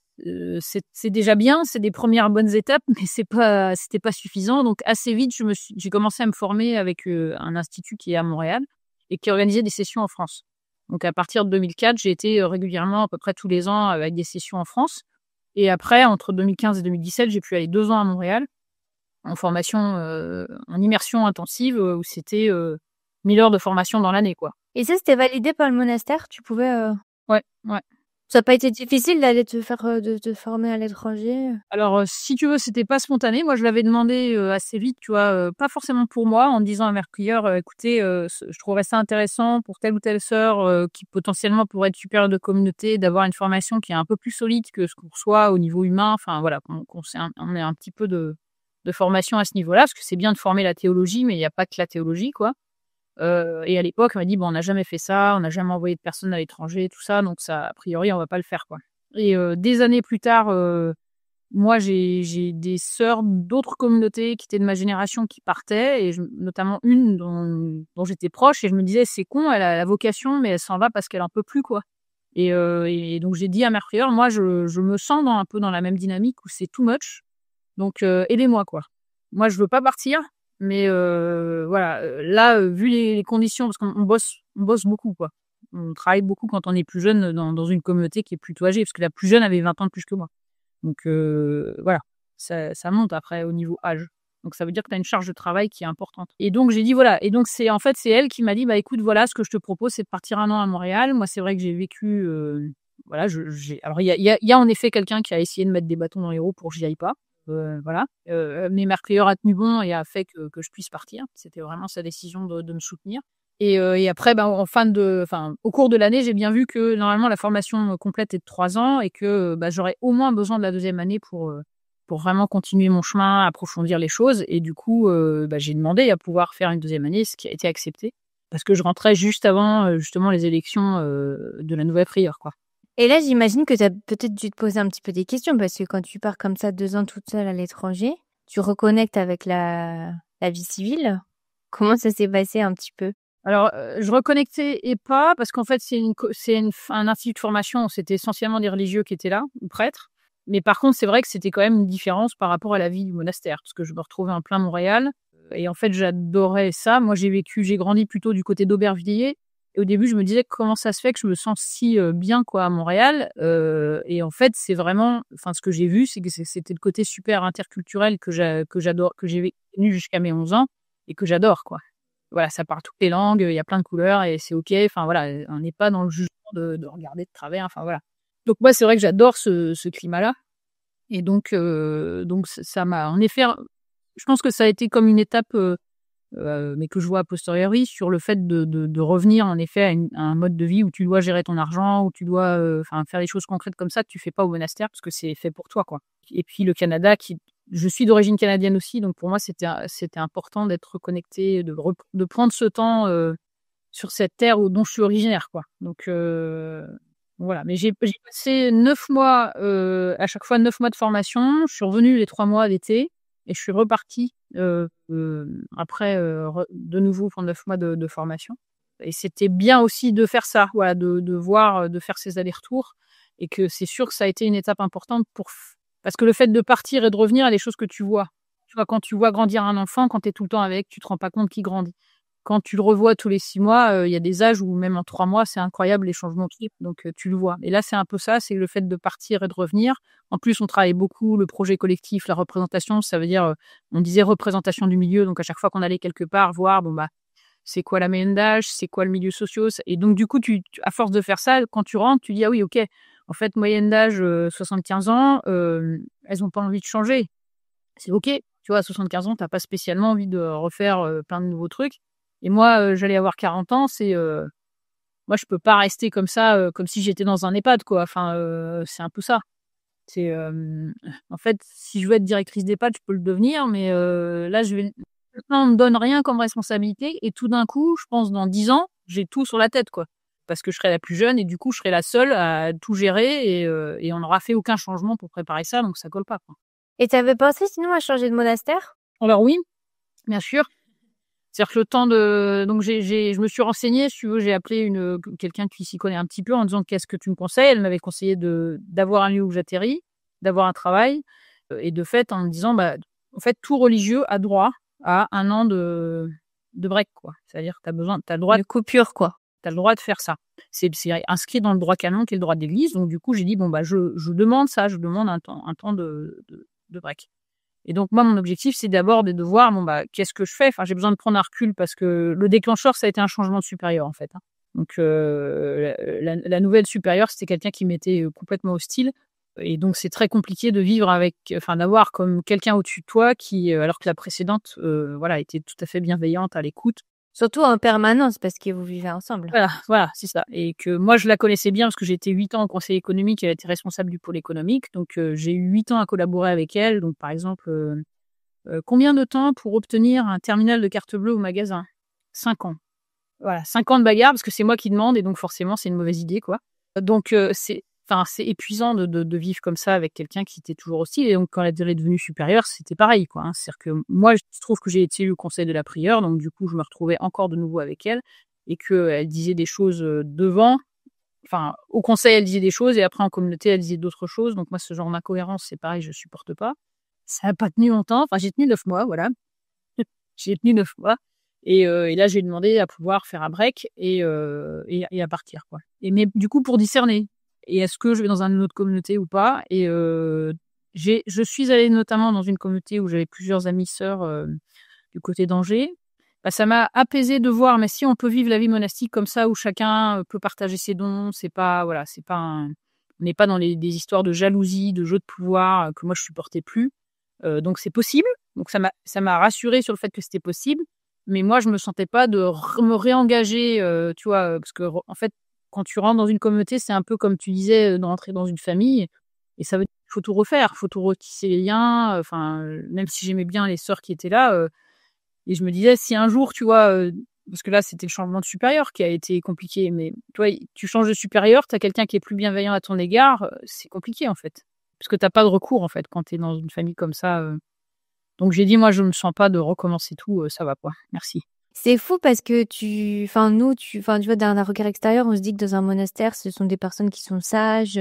c'est déjà bien, c'est des premières bonnes étapes, mais c'était pas suffisant. Donc assez vite, j'ai commencé à me former avec un institut qui est à Montréal et qui organisait des sessions en France. Donc à partir de 2004, j'ai été régulièrement, à peu près tous les ans, avec des sessions en France. Et après, entre 2015 et 2017, j'ai pu aller 2 ans à Montréal en formation, en immersion intensive, où c'était 1000 heures de formation dans l'année, quoi. Et ça, c'était validé par le monastère? Tu pouvais... Ouais. Ça n'a pas été difficile d'aller de te former à l'étranger? Alors, si tu veux, c'était pas spontané. Moi, je l'avais demandé, assez vite, tu vois? Pas forcément pour moi, en disant à mes prieur: «Écoutez, ce je trouverais ça intéressant pour telle ou telle sœur, qui potentiellement pourrait être supérieure de communauté, d'avoir une formation qui est un peu plus solide que ce qu'on reçoit au niveau humain». Enfin voilà, qu'on ait un petit peu de formation à ce niveau-là, parce que c'est bien de former la théologie, mais il y a pas que la théologie, quoi. Et à l'époque, on m'a dit: «Bon, on n'a jamais fait ça, on n'a jamais envoyé de personnes à l'étranger, tout ça, donc ça, a priori, on va pas le faire, quoi». Et des années plus tard, moi, j'ai des sœurs d'autres communautés qui étaient de ma génération qui partaient, et notamment une dont j'étais proche, et je me disais: «C'est con, elle a la vocation, mais elle s'en va parce qu'elle en peut plus, quoi». Et donc j'ai dit à ma prieur: «Moi, je me sens un peu dans la même dynamique où c'est too much, donc aidez-moi, quoi. Moi, je veux pas partir, mais voilà, là, vu les conditions», parce qu'on bosse beaucoup, quoi. On travaille beaucoup quand on est plus jeune, dans une communauté qui est plutôt âgée, parce que la plus jeune avait 20 ans de plus que moi. Donc voilà, ça monte après au niveau âge. Donc ça veut dire que tu as une charge de travail qui est importante. Et donc j'ai dit voilà, et donc c'est elle qui m'a dit: «Bah écoute, voilà, ce que je te propose, c'est de partir 1 an à Montréal». Moi, c'est vrai que j'ai vécu, voilà, je j'ai alors il y a en effet quelqu'un qui a essayé de mettre des bâtons dans les roues pour que j'y aille pas, voilà, mais ma prieure a tenu bon et a fait que je puisse partir. C'était vraiment sa décision de me soutenir. Et après, ben, au cours de l'année, j'ai bien vu que normalement la formation complète est de 3 ans, et que, bah, j'aurais au moins besoin de la deuxième année pour vraiment continuer mon chemin, approfondir les choses. Et du coup, bah, j'ai demandé à pouvoir faire une deuxième année, ce qui a été accepté, parce que je rentrais juste avant, justement les élections, de la nouvelle prieure, quoi. Et là, j'imagine que tu as peut-être dû te poser un petit peu des questions parce que quand tu pars comme ça 2 ans toute seule à l'étranger, tu reconnectes avec la vie civile. Comment ça s'est passé un petit peu? Alors, je reconnectais et pas, parce qu'en fait, c'est un institut de formation, c'était essentiellement des religieux qui étaient là, ou prêtres. Mais par contre, c'est vrai que c'était quand même une différence par rapport à la vie du monastère, parce que je me retrouvais en plein Montréal, et en fait, j'adorais ça. Moi, j'ai grandi plutôt du côté d'Aubervilliers, et au début, je me disais: «Comment ça se fait que je me sens si, bien, quoi, à Montréal?» Et en fait, c'est vraiment ce que j'ai vu, c'est que c'était le côté super interculturel que j'adore, que j'ai vécu jusqu'à mes 11 ans, et que j'adore, quoi. Voilà, ça parle toutes les langues, il y a plein de couleurs et c'est OK. Enfin voilà, on n'est pas dans le jugement de regarder de travers, enfin voilà. Donc moi, c'est vrai que j'adore ce climat-là, et donc ça m'a en effet, je pense que ça a été comme une étape, mais que je vois a posteriori, sur le fait de revenir en effet à un mode de vie où tu dois gérer ton argent, où tu dois, faire des choses concrètes comme ça que tu fais pas au monastère parce que c'est fait pour toi, quoi. Et puis le Canada, je suis d'origine canadienne aussi, donc pour moi c'était important d'être reconnectée, de prendre ce temps, sur cette terre dont je suis originaire, quoi. Donc voilà, mais j'ai passé 9 mois, à chaque fois 9 mois de formation. Je suis revenue les 3 mois d'été, et je suis repartie, après, de nouveau pour 9 mois de formation, et c'était bien aussi de faire ça, voilà, de voir, de faire ces allers-retours, et que c'est sûr que ça a été une étape importante parce que le fait de partir et de revenir, il y a des choses que tu vois. Tu vois, quand tu vois grandir un enfant, quand tu es tout le temps avec, tu te rends pas compte qu'il grandit. Quand tu le revois tous les 6 mois, il y a des âges où même en 3 mois, c'est incroyable les changements qu'il y a, donc tu le vois. Et là, c'est un peu ça, c'est le fait de partir et de revenir. En plus, on travaille beaucoup le projet collectif, la représentation, ça veut dire, on disait représentation du milieu, donc à chaque fois qu'on allait quelque part voir, bon, bah, c'est quoi la moyenne d'âge, c'est quoi le milieu social, et donc du coup, à force de faire ça, quand tu rentres, tu dis: «Ah oui, OK, en fait, moyenne d'âge, 75 ans, elles ont pas envie de changer». C'est OK, tu vois? À 75 ans, tu as pas spécialement envie de refaire, plein de nouveaux trucs. Et moi, j'allais avoir 40 ans, moi, je peux pas rester comme ça, comme si j'étais dans un EHPAD, quoi. Enfin, c'est un peu ça. C'est, en fait, si je veux être directrice d'EHPAD, je peux le devenir, mais là, maintenant, on me donne rien comme responsabilité, et tout d'un coup, je pense dans 10 ans, j'ai tout sur la tête, quoi. Parce que je serai la plus jeune, et du coup, je serai la seule à tout gérer, et on n'aura fait aucun changement pour préparer ça, donc ça colle pas, quoi. Et tu avais pensé sinon à changer de monastère? Alors oui, bien sûr. C'est-à-dire que le temps de donc je me suis renseignée, si tu veux, j'ai appelé quelqu'un qui s'y connaît un petit peu en disant: «Qu'est-ce que tu me conseilles?» Elle m'avait conseillé d'avoir un lieu où j'atterris, d'avoir un travail, et de fait, en me disant: «Bah, en fait, tout religieux a droit à 1 an de break, quoi». C'est-à-dire que tu as le droit Une coupure, quoi. tu as le droit de faire ça. C'est inscrit dans le droit canon qui est le droit de l'Église, donc du coup, j'ai dit: «Bon, bah, je demande ça, je demande un temps de break». Et donc moi, mon objectif, c'est d'abord de voir, bon, bah, qu'est-ce que je fais? Enfin, j'ai besoin de prendre un recul parce que le déclencheur, ça a été un changement de supérieur, en fait, hein. Donc la nouvelle supérieure, c'était quelqu'un qui m'était complètement hostile et donc c'est très compliqué de vivre avec enfin d'avoir comme quelqu'un au-dessus de toi qui, alors que la précédente, voilà, était tout à fait bienveillante, à l'écoute. Surtout en permanence parce que vous vivez ensemble. Voilà, c'est ça et que moi je la connaissais bien parce que j'ai été 8 ans au conseil économique, elle était responsable du pôle économique donc j'ai eu 8 ans à collaborer avec elle donc par exemple, combien de temps pour obtenir un terminal de carte bleue au magasin? 5 ans. Voilà, 5 ans de bagarre parce que c'est moi qui demande et donc forcément c'est une mauvaise idée, quoi. Donc c'est épuisant de vivre comme ça avec quelqu'un qui était toujours hostile et donc quand elle est devenue supérieure, c'était pareil, quoi, hein. C'est-à-dire que moi, je trouve que j'ai été au conseil de la prieure, donc du coup, je me retrouvais encore de nouveau avec elle et qu'elle disait des choses, devant enfin, au conseil, elle disait des choses et après en communauté, elle disait d'autres choses. Donc moi, ce genre d'incohérence, c'est pareil, je supporte pas. Ça a pas tenu longtemps. Enfin, j'ai tenu 9 mois, voilà. J'ai tenu 9 mois et là, j'ai demandé à pouvoir faire un break et à partir, quoi. Et mais du coup, pour discerner et est-ce que je vais dans une autre communauté ou pas et je suis allée notamment dans une communauté où j'avais plusieurs amies sœurs, du côté d'Angers. Bah, ça m'a apaisée de voir, mais si on peut vivre la vie monastique comme ça, où chacun, peut partager ses dons, c'est pas voilà, c'est pas un on n'est pas dans des histoires de jalousie, de jeux de pouvoir, que moi je supportais plus. Donc c'est possible. Donc ça m'a rassurée sur le fait que c'était possible. Mais moi, je me sentais pas de me réengager, tu vois? Parce que en fait, quand tu rentres dans une communauté, c'est un peu comme tu disais, de rentrer dans une famille et ça veut dire qu'il faut tout refaire, faut tout retisser les liens, enfin, même si j'aimais bien les sœurs qui étaient là, et je me disais si un jour, tu vois, parce que là, c'était le changement de supérieur qui a été compliqué, mais tu vois, tu changes de supérieur, tu as quelqu'un qui est plus bienveillant à ton égard, c'est compliqué, en fait. Parce que tu as pas de recours, en fait, quand tu es dans une famille comme ça, donc j'ai dit: «Moi, je me sens pas de recommencer tout, ça va, quoi. Merci». C'est fou parce que enfin nous, enfin tu vois, d'un regard extérieur, on se dit que dans un monastère, ce sont des personnes qui sont sages,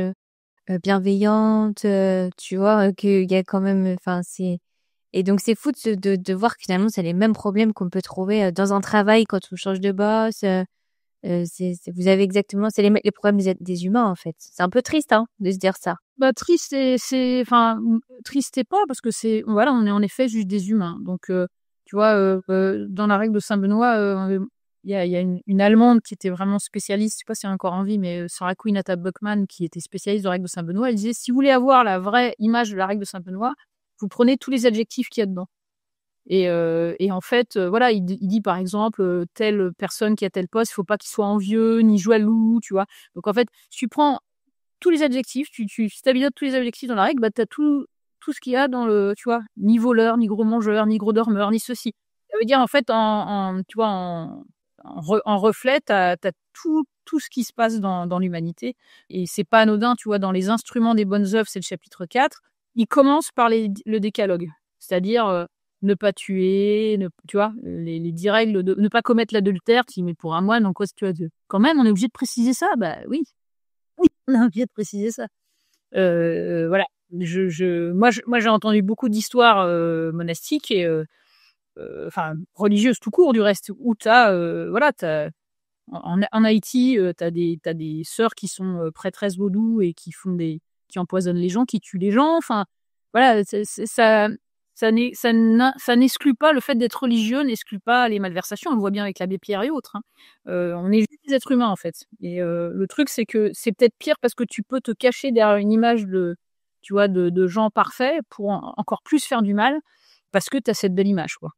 bienveillantes, tu vois, qu'il y a quand même, enfin c'est et donc c'est fou de voir que finalement c'est les mêmes problèmes qu'on peut trouver dans un travail quand on change de boss. Vous avez exactement, c'est les problèmes des humains en fait. C'est un peu triste hein, de se dire ça. Bah, triste c'est enfin, triste et pas parce que c'est voilà, on est en effet juste des humains. Donc, tu vois, dans la règle de Saint Benoît, il y a une Allemande qui était vraiment spécialiste, je sais pas si elle est encore en vie, mais Sarah Queen Atta Buckman qui était spécialiste de la règle de Saint Benoît, elle disait: «Si vous voulez avoir la vraie image de la règle de Saint Benoît, vous prenez tous les adjectifs qu'il y a dedans». Et en fait, voilà, il dit par exemple, telle personne qui a tel poste, il faut pas qu'il soit envieux ni jaloux, tu vois? Donc en fait, si tu prends tous les adjectifs, tu stabilises tous les adjectifs dans la règle, bah, tu as tout ce qu'il y a dans le tu vois? Ni voleur, ni gros mangeur, ni gros dormeur, ni ceci. Ça veut dire en fait tu vois, en reflet, tu as tout ce qui se passe dans l'humanité et c'est pas anodin, tu vois? Dans les instruments des bonnes œuvres, c'est le chapitre 4, il commence par le décalogue. C'est-à-dire, ne pas tuer, tu vois? Les 10 règles de ne pas commettre l'adultère. Tu dis: «Mais pour un moine, en quoi tu vois? Quand même, on est obligé de préciser ça?» Bah oui. Oui, on a oublié de préciser ça. Voilà, moi j'ai entendu beaucoup d'histoires, monastiques et enfin religieuses tout court du reste, où tu as, voilà, tu en Haïti, tu as des sœurs qui sont, prêtresses vaudou et qui empoisonnent les gens, qui tuent les gens, enfin voilà, c'est ça n'exclut pas le fait d'être religieux, n'exclut pas les malversations. On le voit bien avec l'abbé Pierre et autres, hein. On est juste des êtres humains, en fait et le truc, c'est que c'est peut-être pire parce que tu peux te cacher derrière une image tu vois, de gens parfaits pour encore plus faire du mal parce que tu as cette belle image, quoi.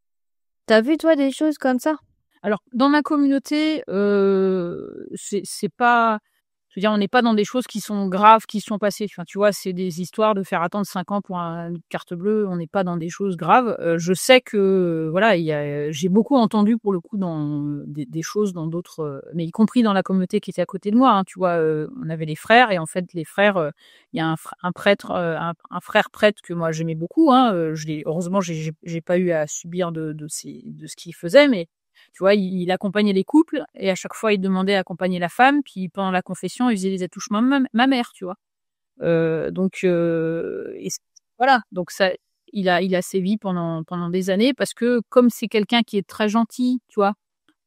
T'as vu toi des choses comme ça? Alors, dans ma communauté, c'est pas je veux dire, on n'est pas dans des choses qui sont graves, qui sont passées. Enfin, tu vois, c'est des histoires de faire attendre 5 ans pour une carte bleue, on n'est pas dans des choses graves. Je sais que, voilà, j'ai beaucoup entendu pour le coup dans des choses dans d'autres, mais y compris dans la communauté qui était à côté de moi, hein, tu vois? On avait les frères et en fait les frères, il y a un prêtre, un frère prêtre que moi j'aimais beaucoup, hein, heureusement j'ai pas eu à subir de ce qu'il faisait, mais tu vois, il accompagnait les couples et à chaque fois, il demandait à accompagner la femme. Puis pendant la confession, il faisait les attouchements ma mère, tu vois? Donc et c voilà, donc ça il a sévi pendant des années parce que comme c'est quelqu'un qui est très gentil, tu vois?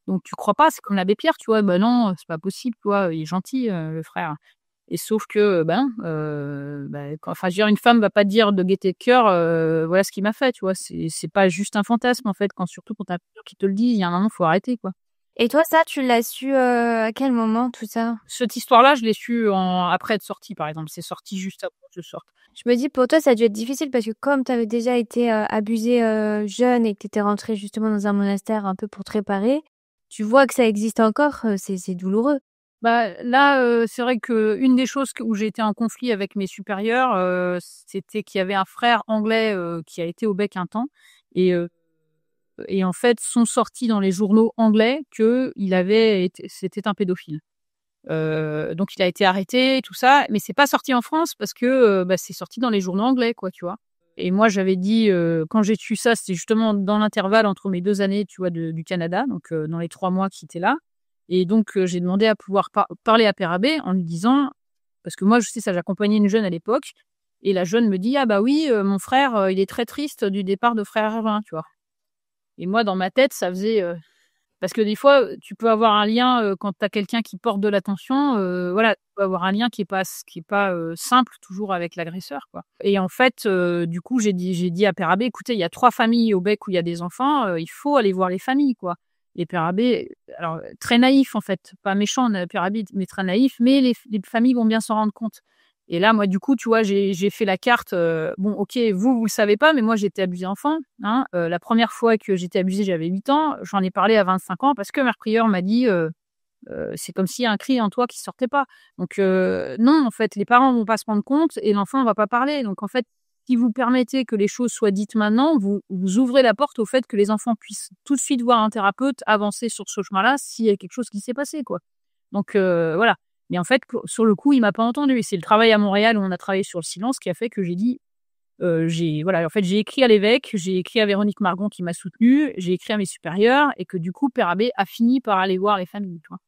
Donc tu crois pas, c'est comme l'abbé Pierre, tu vois? «Bah non, c'est pas possible», tu vois? Il est gentil, le frère et sauf que, ben, bah, enfin, je veux dire, une femme va pas dire de gaieté de cœur, «Voilà ce qu'il m'a fait», tu vois? C'est pas juste un fantasme, en fait, surtout quand tu as plusieurs qui te le disent, il y a un moment, faut arrêter, quoi. Et toi, ça, tu l'as su à quel moment, tout ça? Cette histoire-là, je l'ai su après être sortie, par exemple. C'est sorti juste avant que je sorte. Je me dis, pour toi, ça a dû être difficile parce que comme tu avais déjà été abusée jeune et que tu étais rentrée justement dans un monastère un peu pour te réparer, tu vois que ça existe encore, c'est douloureux. Bah, là, c'est vrai qu'une des choses où j'ai été en conflit avec mes supérieurs, c'était qu'il y avait un frère anglais, qui a été au bec un temps et en fait, sont sortis dans les journaux anglais c'était un pédophile. Donc il a été arrêté et tout ça, mais c'est pas sorti en France parce que, c'est sorti dans les journaux anglais, quoi, tu vois? Et moi, j'avais dit, quand j'ai su ça, c'était justement dans l'intervalle entre mes 2 années, tu vois, du Canada, donc dans les 3 mois qu'il était là et donc j'ai demandé à pouvoir parler à Père Abbé en lui disant parce que moi, je sais ça, j'accompagnais une jeune à l'époque et la jeune me dit: «Ah bah oui, mon frère, il est très triste du départ de frère Ervin», tu vois? Et moi, dans ma tête, ça faisait, parce que des fois, tu peux avoir un lien, quand tu as quelqu'un qui porte de l'attention, voilà, tu peux avoir un lien qui est pas simple toujours avec l'agresseur, quoi. Et en fait, du coup, j'ai dit à Père Abbé: «Écoutez, il y a 3 familles au bec où il y a des enfants, il faut aller voir les familles, quoi». Et Père Abbé, alors très naïf en fait, pas méchant, Père Abbé, mais très naïf, mais les familles vont bien s'en rendre compte. Et là, moi, du coup, tu vois, j'ai fait la carte, bon, OK, vous le savez pas, mais moi, j'ai été abusée enfant, hein. La première fois que j'étais abusée, j'avais 8 ans. J'en ai parlé à 25 ans parce que mère prieure m'a dit, «C'est comme s'il y a un cri en toi qui sortait pas». Donc non, en fait, les parents vont pas se rendre compte et l'enfant va pas parler. Donc en fait, si vous permettez que les choses soient dites maintenant, vous ouvrez la porte au fait que les enfants puissent tout de suite voir un thérapeute, avancer sur ce chemin-là s'il y a quelque chose qui s'est passé, quoi. Donc voilà. Mais en fait, sur le coup, il m'a pas entendue et c'est le travail à Montréal où on a travaillé sur le silence qui a fait que j'ai dit, voilà, en fait, j'ai écrit à l'évêque, j'ai écrit à Véronique Margon qui m'a soutenue, j'ai écrit à mes supérieurs et que du coup, Père Abbé a fini par aller voir les familles, tu vois?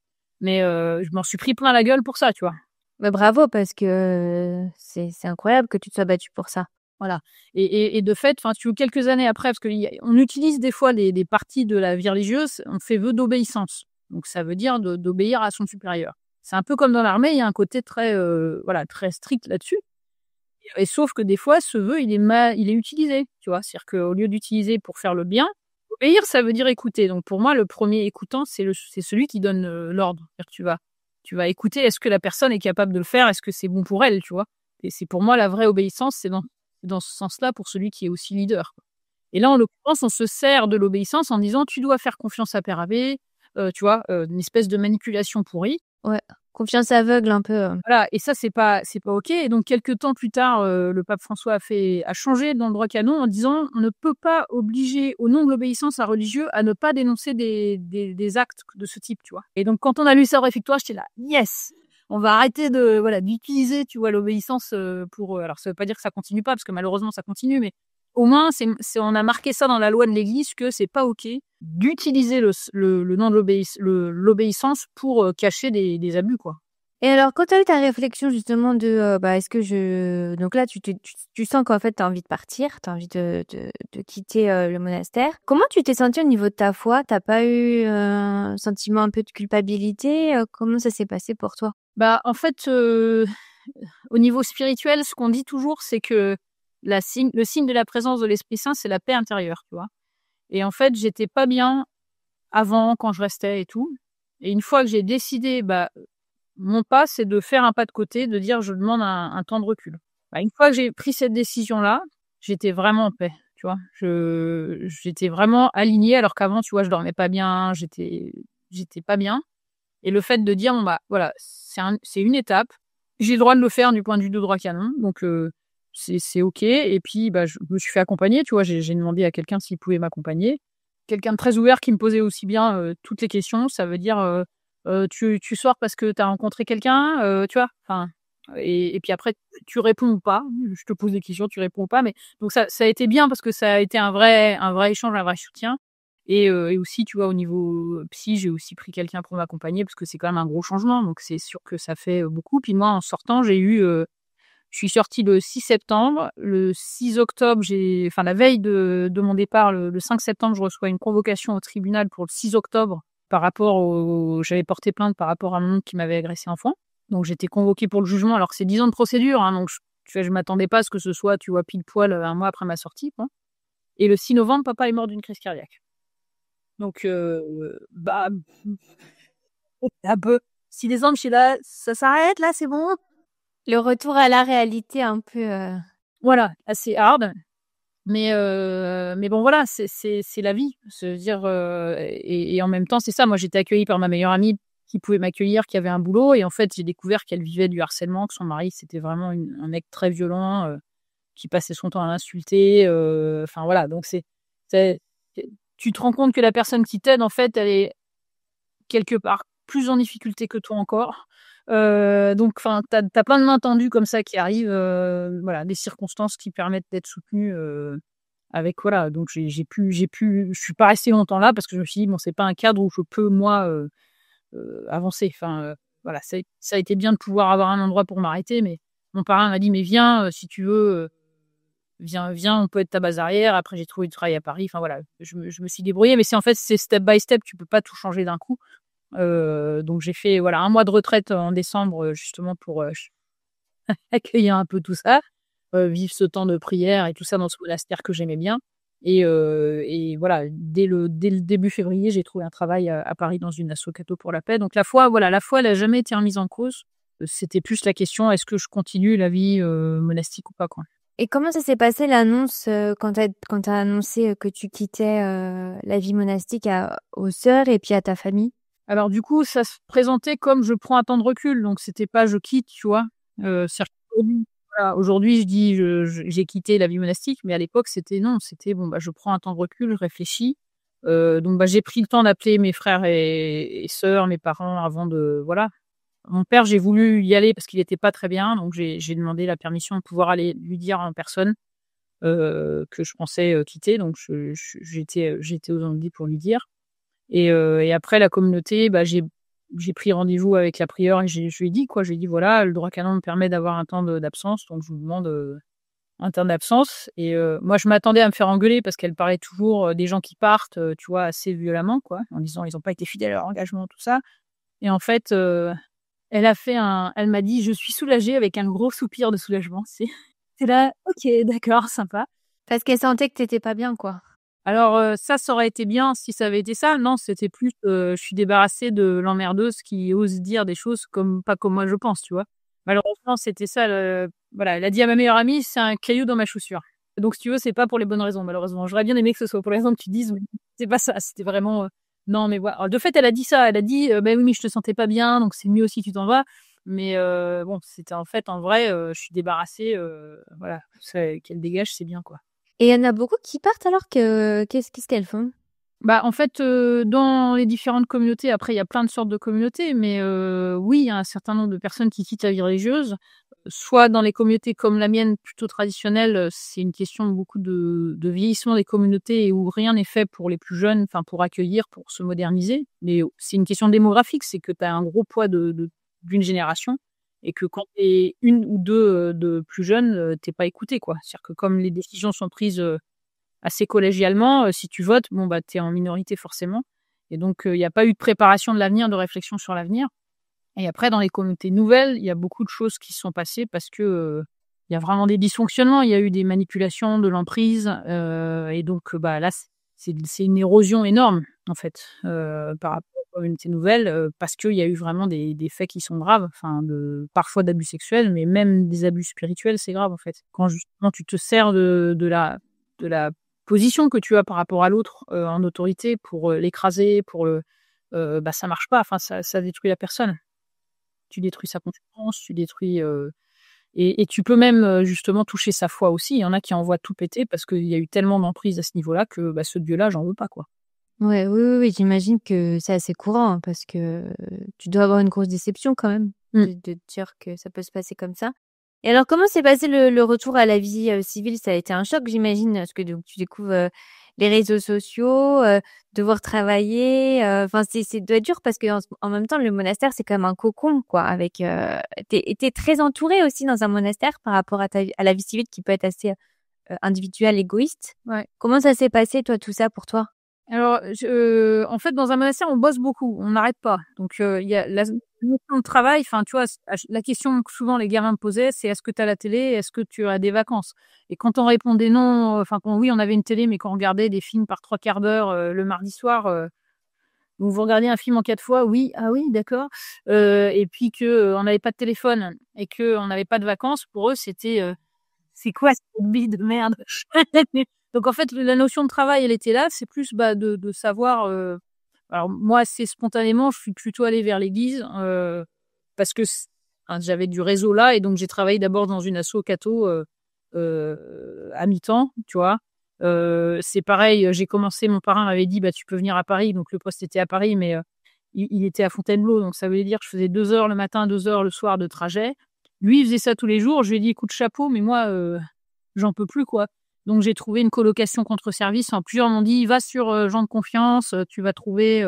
Mais je m'en suis pris plein la gueule pour ça, tu vois? Bah, bravo parce que c'est incroyable que tu te sois battue pour ça. Voilà. Et de fait, enfin, tu vois, quelques années après, parce qu'on utilise des fois des parties de la vie religieuse, on fait vœu d'obéissance. Donc ça veut dire d'obéir à son supérieur. C'est un peu comme dans l'armée, il y a un côté très, voilà, très strict là-dessus. Et sauf que des fois, ce vœu, il est utilisé, tu vois? C'est-à-dire qu'au lieu d'utiliser pour faire le bien, obéir, ça veut dire écouter. Donc pour moi, le premier écoutant, c'est celui qui donne, l'ordre. C'est-à-dire que tu vas écouter, est-ce que la personne est capable de le faire? Est-ce que c'est bon pour elle, tu vois? Et c'est pour moi la vraie obéissance, c'est dans ce sens-là pour celui qui est aussi leader, quoi. Et là, en l'occurrence, on se sert de l'obéissance en disant: «Tu dois faire confiance à Père Abbé», tu vois? Une espèce de manipulation pourrie. Ouais, confiance aveugle un peu, Voilà, et ça, c'est pas OK. Et donc quelques temps plus tard, le pape François a changé dans le droit canon en disant: «On ne peut pas obliger, au nom de l'obéissance, un religieux à ne pas dénoncer des actes de ce type», tu vois? Et donc quand on a lu ça au réfectoire, j'étais là: «Yes! On va arrêter d'utiliser, tu vois, l'obéissance, pour, alors ça veut pas dire que ça continue pas parce que malheureusement ça continue, mais au moins on a marqué ça dans la loi de l'Église que c'est pas OK d'utiliser le nom de l'obéissance pour, cacher des abus, quoi». et alors quand tu as eu ta réflexion justement de, bah, est-ce que je donc là tu sens qu'en fait tu as envie de partir, tu as envie de quitter, le monastère. Comment tu t'es sentie au niveau de ta foi? Tu as pas eu, un sentiment un peu de culpabilité? Comment ça s'est passé pour toi? Bah, en fait, au niveau spirituel, ce qu'on dit toujours, c'est que le signe de la présence de l'Esprit Saint, c'est la paix intérieure, tu vois? Et en fait, j'étais pas bien avant, quand je restais et tout. Et une fois que j'ai décidé, bah, mon pas, c'est de faire un pas de côté, de dire: «Je demande un temps de recul». Bah, une fois que j'ai pris cette décision-là, j'étais vraiment en paix, tu vois? J'étais vraiment alignée alors qu'avant, tu vois, je dormais pas bien, j'étais pas bien. Et le fait de dire: «Bon, bah, voilà, c'est une étape. J'ai le droit de le faire du point de vue du droit canon, donc c'est OK». Et puis, bah, je me suis fait accompagner, tu vois? J'ai demandé à quelqu'un s'il pouvait m'accompagner. Quelqu'un de très ouvert qui me posait aussi bien, toutes les questions. Ça veut dire, «Tu sors parce que tu as rencontré quelqu'un?» Tu vois? Enfin, et puis après, tu réponds ou pas. Je te pose des questions, tu réponds ou pas, mais donc ça a été bien parce que ça a été un vrai échange, un vrai soutien. Et aussi, tu vois, au niveau, psy, j'ai aussi pris quelqu'un pour m'accompagner parce que c'est quand même un gros changement, donc c'est sûr que ça fait, beaucoup. Puis moi, en sortant, je suis sortie le 6 septembre. Le 6 octobre, enfin, la veille de mon départ, le 5 septembre, je reçois une convocation au tribunal pour le 6 octobre par rapport j'avais porté plainte par rapport à un homme qui m'avait agressé enfant. Donc j'étais convoquée pour le jugement alors que c'est 10 ans de procédure, hein, donc tu vois, je m'attendais pas à ce que ce soit, tu vois, pile poil, 1 mois après ma sortie, quoi. Et le 6 novembre, papa est mort d'une crise cardiaque. Donc, un peu. Si les hommes, je suis là, ça s'arrête, là, c'est bon. Le retour à la réalité un peu. Voilà, assez hard. Mais bon, voilà, c'est la vie. C'est-à-dire, et en même temps, c'est ça. Moi, j'étais accueillie par ma meilleure amie qui pouvait m'accueillir, qui avait un boulot. Et en fait, j'ai découvert qu'elle vivait du harcèlement, que son mari, c'était vraiment un mec très violent, qui passait son temps à l'insulter. Enfin, voilà. Donc, c'est- tu te rends compte que la personne qui t'aide, en fait, elle est quelque part plus en difficulté que toi encore. Donc, enfin, t'as plein de mains tendues comme ça qui arrivent. Voilà, des circonstances qui permettent d'être soutenues. Avec voilà, donc je suis pas restée longtemps là parce que je me suis dit: «Bon, c'est pas un cadre où je peux moi, avancer». Enfin, voilà, ça a été bien de pouvoir avoir un endroit pour m'arrêter, mais mon parrain m'a dit: «Mais viens, si tu veux, viens, on peut être ta base arrière». Après j'ai trouvé du travail à Paris, enfin voilà, je me suis débrouillée, mais c'est step by step, tu peux pas tout changer d'un coup. Donc j'ai fait voilà 1 mois de retraite en décembre, justement pour, accueillir un peu tout ça, vivre ce temps de prière et tout ça dans ce monastère que j'aimais bien et voilà, dès le début février, j'ai trouvé un travail à Paris dans une asso catho pour la paix. Donc la foi, elle a jamais été remise en cause. C'était plus la question: «Est-ce que je continue la vie, monastique ou pas, quoi?» Et comment ça s'est passé l'annonce quand t'as annoncé que tu quittais la vie monastique aux sœurs et puis à ta famille? Alors du coup, ça se présentait comme je prends un temps de recul, donc c'était pas je quitte, tu vois? C'est-à-dire qu'aujourd'hui, voilà, aujourd'hui je dis j'ai quitté la vie monastique, mais à l'époque c'était non, c'était bon, bah, je prends un temps de recul, je réfléchis. Donc bah, j'ai pris le temps d'appeler mes frères et sœurs, mes parents avant de voilà. Mon père, j'ai voulu y aller parce qu'il était pas très bien, donc j'ai demandé la permission de pouvoir aller lui dire en personne, que je pensais, quitter, donc j'étais aux Andelys pour lui dire. Et après la communauté, bah, j'ai pris rendez-vous avec la prieure et je lui ai dit quoi, je lui ai dit: «Voilà, le droit canon me permet d'avoir un temps d'absence, donc je vous demande, un temps d'absence». Et moi je m'attendais à me faire engueuler parce qu'elle parlait toujours, des gens qui partent, tu vois, assez violemment quoi, en disant: «Ils ont pas été fidèles à leur engagement», tout ça. Et en fait, elle m'a dit: «Je suis soulagée», avec un gros soupir de soulagement, c'est là: «OK, d'accord, sympa». Parce qu'elle sentait que t'étais pas bien, quoi. Alors, ça aurait été bien si ça avait été ça. Non, c'était plus, je suis débarrassée de l'emmerdeuse qui ose dire des choses pas comme moi je pense, tu vois? Malheureusement, c'était ça le voilà, elle a dit à ma meilleure amie: «C'est un caillou dans ma chaussure». Donc si tu veux, c'est pas pour les bonnes raisons, malheureusement. J'aurais bien aimé que ce soit pour les raisons que tu dises, mais c'est pas ça. C'était vraiment, non, mais voilà. De fait, elle a dit ça. Elle a dit: «Bah oui, mais je te sentais pas bien, donc c'est mieux si tu t'en vas». Mais bon, c'était en fait, en vrai, je suis débarrassée, voilà, c'est qu'elle dégage, c'est bien, quoi. Et il y en a beaucoup qui partent alors que qu'est-ce qu'elles font? Bah, en fait, dans les différentes communautés, après il y a plein de sortes de communautés, mais oui, il y a un certain nombre de personnes qui quittent la vie religieuse. Soit dans les communautés comme la mienne, plutôt traditionnelle, c'est une question beaucoup de vieillissement des communautés et où rien n'est fait pour les plus jeunes, enfin pour accueillir, pour se moderniser. Mais c'est une question démographique, c'est que tu as un gros poids d'une génération et que quand tu es 1 ou 2, de plus jeunes, tu pas écouté, quoi. C'est-à-dire que comme les décisions sont prises, assez collégialement, si tu votes, bon, bah, tu es en minorité forcément et donc il y a pas eu de préparation de l'avenir, de réflexion sur l'avenir. Et après dans les communautés nouvelles, il y a beaucoup de choses qui se sont passées parce que, il y a vraiment des dysfonctionnements. Il y a eu des manipulations, de l'emprise, et donc bah, là, c'est une érosion énorme, en fait, par rapport aux communautés nouvelles, parce qu'il y a eu vraiment des faits qui sont graves, enfin parfois d'abus sexuels, mais même des abus spirituels, c'est grave, en fait. Quand justement tu te sers de la position que tu as par rapport à l'autre, en autorité pour, l'écraser, bah, ça marche pas, enfin ça détruit la personne. Tu détruis sa confiance, tu détruis, et tu peux même, justement toucher sa foi aussi. Il y en a qui envoient tout péter parce qu'il y a eu tellement d'emprise à ce niveau-là que, bah, ce Dieu-là, j'en veux pas, quoi. Ouais, oui, oui, oui, j'imagine que c'est assez courant, hein, parce que tu dois avoir une grosse déception quand même Mmh. de te dire que ça peut se passer comme ça. Et alors, comment s'est passé le retour à la vie civile? Ça a été un choc, j'imagine, parce que donc, tu découvres les réseaux sociaux, devoir travailler. Enfin, c'est doit être dur parce que en même temps, le monastère, c'est quand même un cocon, quoi. Avec, t'es très entouré aussi dans un monastère par rapport à la vie civile qui peut être assez individuelle, égoïste. Ouais. Comment ça s'est passé, toi, tout ça pour toi? Alors, en fait, dans un monastère, on bosse beaucoup, on n'arrête pas. Donc, il y a la notion de travail. Enfin, tu vois, la question que souvent les gamins me posaient, c'est: «Est-ce que tu as la télé? Est-ce que tu as des vacances?» Et quand on répondait non, enfin, quand oui, on avait une télé, mais qu'on regardait des films par 3 quarts d'heure, le mardi soir, donc vous regardez un film en 4 fois? Oui. Ah oui, d'accord. Et puis que, on n'avait pas de téléphone et qu'on n'avait pas de vacances, pour eux, c'était, c'est quoi cette vie de merde? Donc en fait, la notion de travail, elle était là. C'est plus, bah, de savoir, alors moi, assez spontanément, je suis plutôt allée vers l'église, parce que j'avais du réseau là et donc j'ai travaillé d'abord dans une asso catho, à mi-temps, tu vois? C'est pareil, j'ai commencé mon parrain m'avait dit: «Bah, tu peux venir à Paris», donc le poste était à Paris, mais il était à Fontainebleau, donc ça voulait dire que je faisais 2 heures le matin, 2 heures le soir de trajet. Lui, il faisait ça tous les jours. Je lui ai dit: «Écoute, chapeau, mais moi, j'en peux plus, quoi». Donc j'ai trouvé une colocation contre service. Enfin, plusieurs m'ont dit: «Va sur, gens de confiance, tu vas trouver»,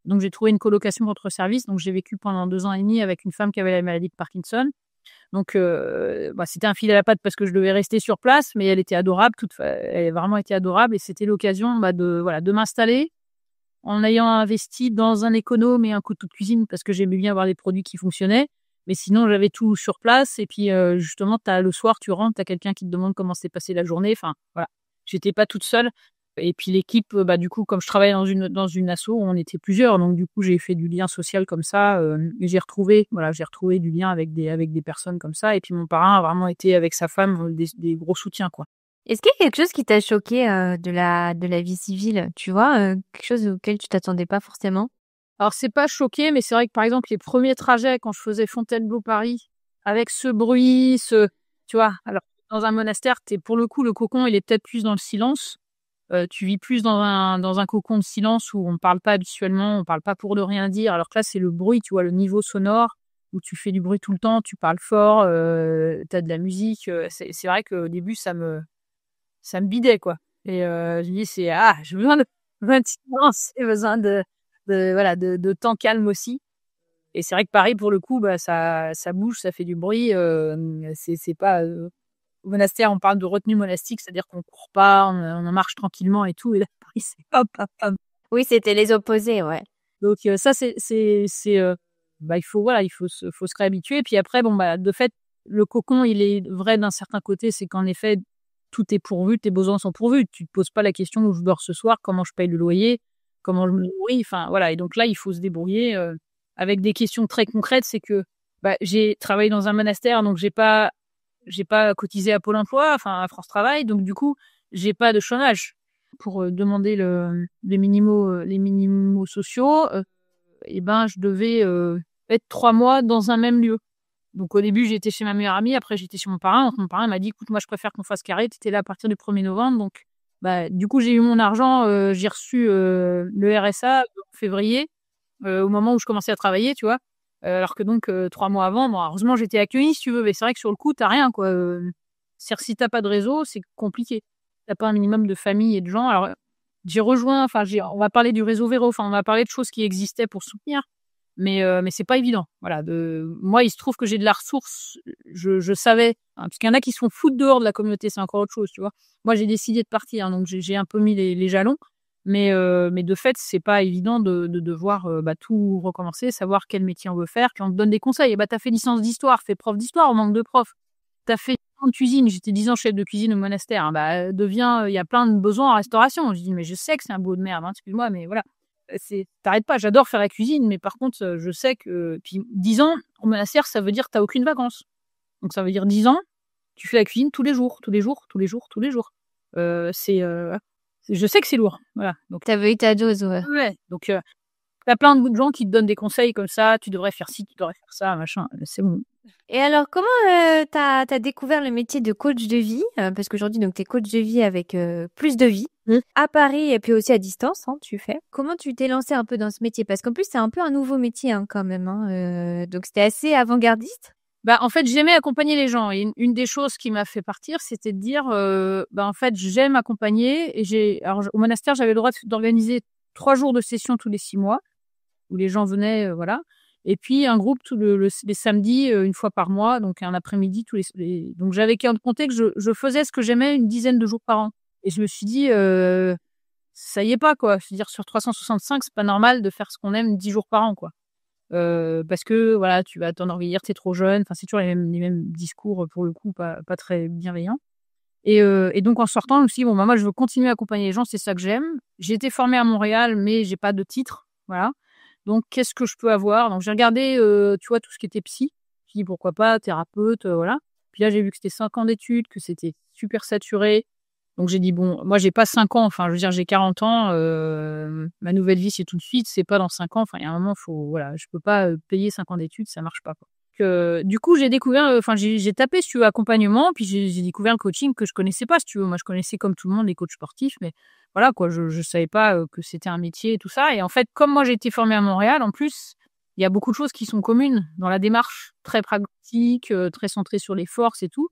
donc j'ai trouvé une colocation contre service. Donc j'ai vécu pendant 2 ans et demi avec une femme qui avait la maladie de Parkinson. Donc bah, c'était un fil à la patte parce que je devais rester sur place, mais elle était adorable, elle a vraiment été adorable et c'était l'occasion, bah, de m'installer en ayant investi dans un économe et un couteau de cuisine parce que j'aimais bien avoir des produits qui fonctionnaient. Mais sinon, j'avais tout sur place et puis, justement, le soir, tu rentres, tu as quelqu'un qui te demande comment s'est passée la journée. Enfin, voilà. J'étais pas toute seule et puis l'équipe, bah, du coup, comme je travaillais dans une asso, on était plusieurs. Donc du coup, j'ai fait du lien social comme ça, et j'ai retrouvé du lien avec des personnes comme ça et puis mon parrain a vraiment été avec sa femme, des gros soutiens, quoi. Est-ce qu'il y a quelque chose qui t'a choqué, de la vie civile, tu vois, quelque chose auquel tu t'attendais pas forcément? Alors c'est pas choqué, mais c'est vrai que, par exemple, les premiers trajets quand je faisais Fontainebleau-Paris avec ce bruit, tu vois? Alors dans un monastère, pour le coup, le cocon, il est peut-être plus dans le silence. Tu vis plus dans un cocon de silence où on ne parle pas habituellement, on parle pas pour ne rien dire. Alors que là, c'est le bruit, tu vois? Le niveau sonore où tu fais du bruit tout le temps, tu parles fort, tu as de la musique, c'est vrai qu'au début, ça me bidait, quoi et je me dis: j'ai besoin de silence, j'ai besoin voilà, de temps calme aussi» et c'est vrai que Paris, pour le coup, bah, ça bouge, ça fait du bruit, c'est pas, au monastère, on parle de retenue monastique, c'est-à-dire qu'on court pas, on en marche tranquillement et tout et là, Paris, c'est hop, hop, hop. Oui, c'était les opposés, ouais. Donc ça, bah, il faut se réhabituer et puis après, bon, bah, de fait, le cocon, il est vrai d'un certain côté, c'est qu'en effet, tout est pourvu, tes besoins sont pourvus. Tu te poses pas la question: «Où je dors ce soir? Comment je paye le loyer? Comment je me nourris?» Enfin, voilà et donc là, il faut se débrouiller, avec des questions très concrètes. C'est que, bah, j'ai travaillé dans un monastère, donc j'ai pas cotisé à Pôle emploi, enfin à France Travail, donc du coup, j'ai pas de chômage pour, demander les minimaux sociaux, et ben, je devais, être 3 mois dans un même lieu. Donc au début, j'étais chez ma meilleure amie, après j'étais chez mon parrain. Donc mon parrain m'a dit: «Écoute, moi je préfère qu'on fasse carré, tu étais là à partir du 1er novembre», donc bah, du coup, j'ai eu mon argent, j'ai reçu, le RSA en février, au moment où je commençais à travailler, tu vois? Alors que donc 3 mois avant, bon, heureusement, j'étais accueillie si tu veux, mais c'est vrai que sur le coup, tu as rien, quoi, c'est-à-dire si tu as pas de réseau, c'est compliqué. Tu as pas un minimum de famille et de gens. Alors, on va parler du réseau Véro, enfin, on va parler de choses qui existaient pour soutenir, mais c'est pas évident. Voilà, moi, il se trouve que j'ai de la ressource, je savais, hein, parce qu'il y en a qui se font foutre dehors de la communauté, c'est encore autre chose, tu vois? Moi, j'ai décidé de partir, hein, donc j'ai un peu mis les jalons. Mais de fait, c'est pas évident de devoir, bah, tout recommencer, savoir quel métier on veut faire. Puis on te donne des conseils: «Bah, tu as fait licence d'histoire, fais prof d'histoire, on manque de profs. Tu as fait 10 ans de cuisine», j'étais 10 ans chef de cuisine au monastère, hein, «bah, deviens, il y a plein de besoins en restauration». Je dis: «Mais je sais que c'est un boulot de merde, hein, excuse-moi, mais voilà». Tu arrêtes pas, j'adore faire la cuisine, mais par contre, je sais que puis 10 ans au monastère, ça veut dire que tu as aucune vacances. Donc ça veut dire 10 ans, tu fais la cuisine tous les jours, tous les jours, tous les jours, tous les jours. Je sais que c'est lourd, voilà, donc Tu avais eu ta dose, ouais. ouais, donc tu plein de gens qui te donnent des conseils comme ça: «Tu devrais faire ci, tu devrais faire ça, machin», c'est bon. Et alors comment, tu as découvert le métier de coach de vie? Parce qu'aujourd'hui donc tu es coach de vie avec, Plus de Vie, Mmh. à Paris et puis aussi à distance, hein, tu fais. Comment tu t'es lancée un peu dans ce métier? Parce qu'en plus c'est un peu un nouveau métier, hein, quand même, hein, donc c'était assez avant-gardiste? Bah, en fait, j'aimais accompagner les gens et une des choses qui m'a fait partir, c'était de dire, bah, en fait, j'aime accompagner et alors au monastère, j'avais le droit d'organiser 3 jours de session tous les 6 mois où les gens venaient, voilà et puis un groupe les samedis, 1 fois par mois, donc un après-midi donc j'avais compté que je faisais ce que j'aimais une dizaine de jours par an et je me suis dit, ça y est pas, quoi. Je veux dire, sur 365, c'est pas normal de faire ce qu'on aime 10 jours par an, quoi. Parce que voilà, tu vas t'enorgueillir, tu es trop jeune. Enfin, c'est toujours les mêmes discours, pour le coup, pas très bienveillants. Et donc en sortant, je me suis dit: «Bon, bah, moi, je veux continuer à accompagner les gens, c'est ça que j'aime». J'ai été formée à Montréal, mais j'ai pas de titre, voilà. Donc qu'est-ce que je peux avoir? Donc j'ai regardé, tu vois, tout ce qui était psy. Je me dit: «Pourquoi pas thérapeute?» voilà. Puis là, j'ai vu que c'était 5 ans d'études, que c'était super saturé. Donc j'ai dit: «Bon, moi, j'ai pas 5 ans, enfin, je veux dire, j'ai 40 ans, ma nouvelle vie, c'est tout de suite, c'est pas dans 5 ans». Enfin, il y a un moment, faut voilà, je peux pas, payer 5 ans d'études, ça marche pas, quoi. Du coup, j'ai découvert, enfin, j'ai tapé, si tu veux, accompagnement, puis j'ai découvert le coaching que je connaissais pas, si tu veux. Moi, je connaissais comme tout le monde les coachs sportifs, mais voilà, quoi, je savais pas, que c'était un métier et tout ça. Et en fait, comme moi, j'ai été formée à Montréal, en plus, il y a beaucoup de choses qui sont communes dans la démarche, très pragmatique, très centrée sur les forces et tout.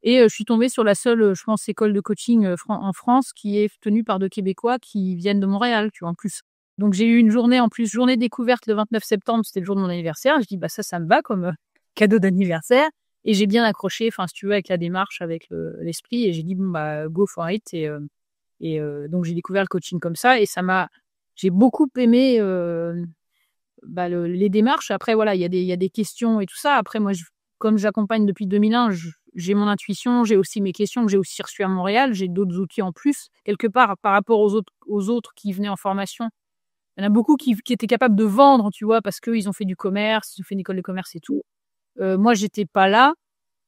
Et je suis tombée sur la seule, je pense, école de coaching, en France qui est tenue par 2 Québécois qui viennent de Montréal, tu vois, en plus. Donc j'ai eu une journée en plus, journée découverte le 29 septembre, c'était le jour de mon anniversaire. Je dis: «Bah, ça me va comme, cadeau d'anniversaire». Et j'ai bien accroché, enfin, si tu veux, avec la démarche, avec l'esprit. Et j'ai dit: «Bon, bah, go for it». Donc j'ai découvert le coaching comme ça et j'ai beaucoup aimé, bah, les démarches. Après voilà, il y a des questions et tout ça. Après moi, comme j'accompagne depuis 2001, j'ai mon intuition, j'ai aussi mes questions que j'ai aussi reçues à Montréal. J'ai d'autres outils en plus. Quelque part, par rapport aux autres qui venaient en formation, il y en a beaucoup qui étaient capables de vendre, tu vois? Parce qu'ils ont fait du commerce, ils ont fait une école de commerce et tout. Moi, j'étais pas là,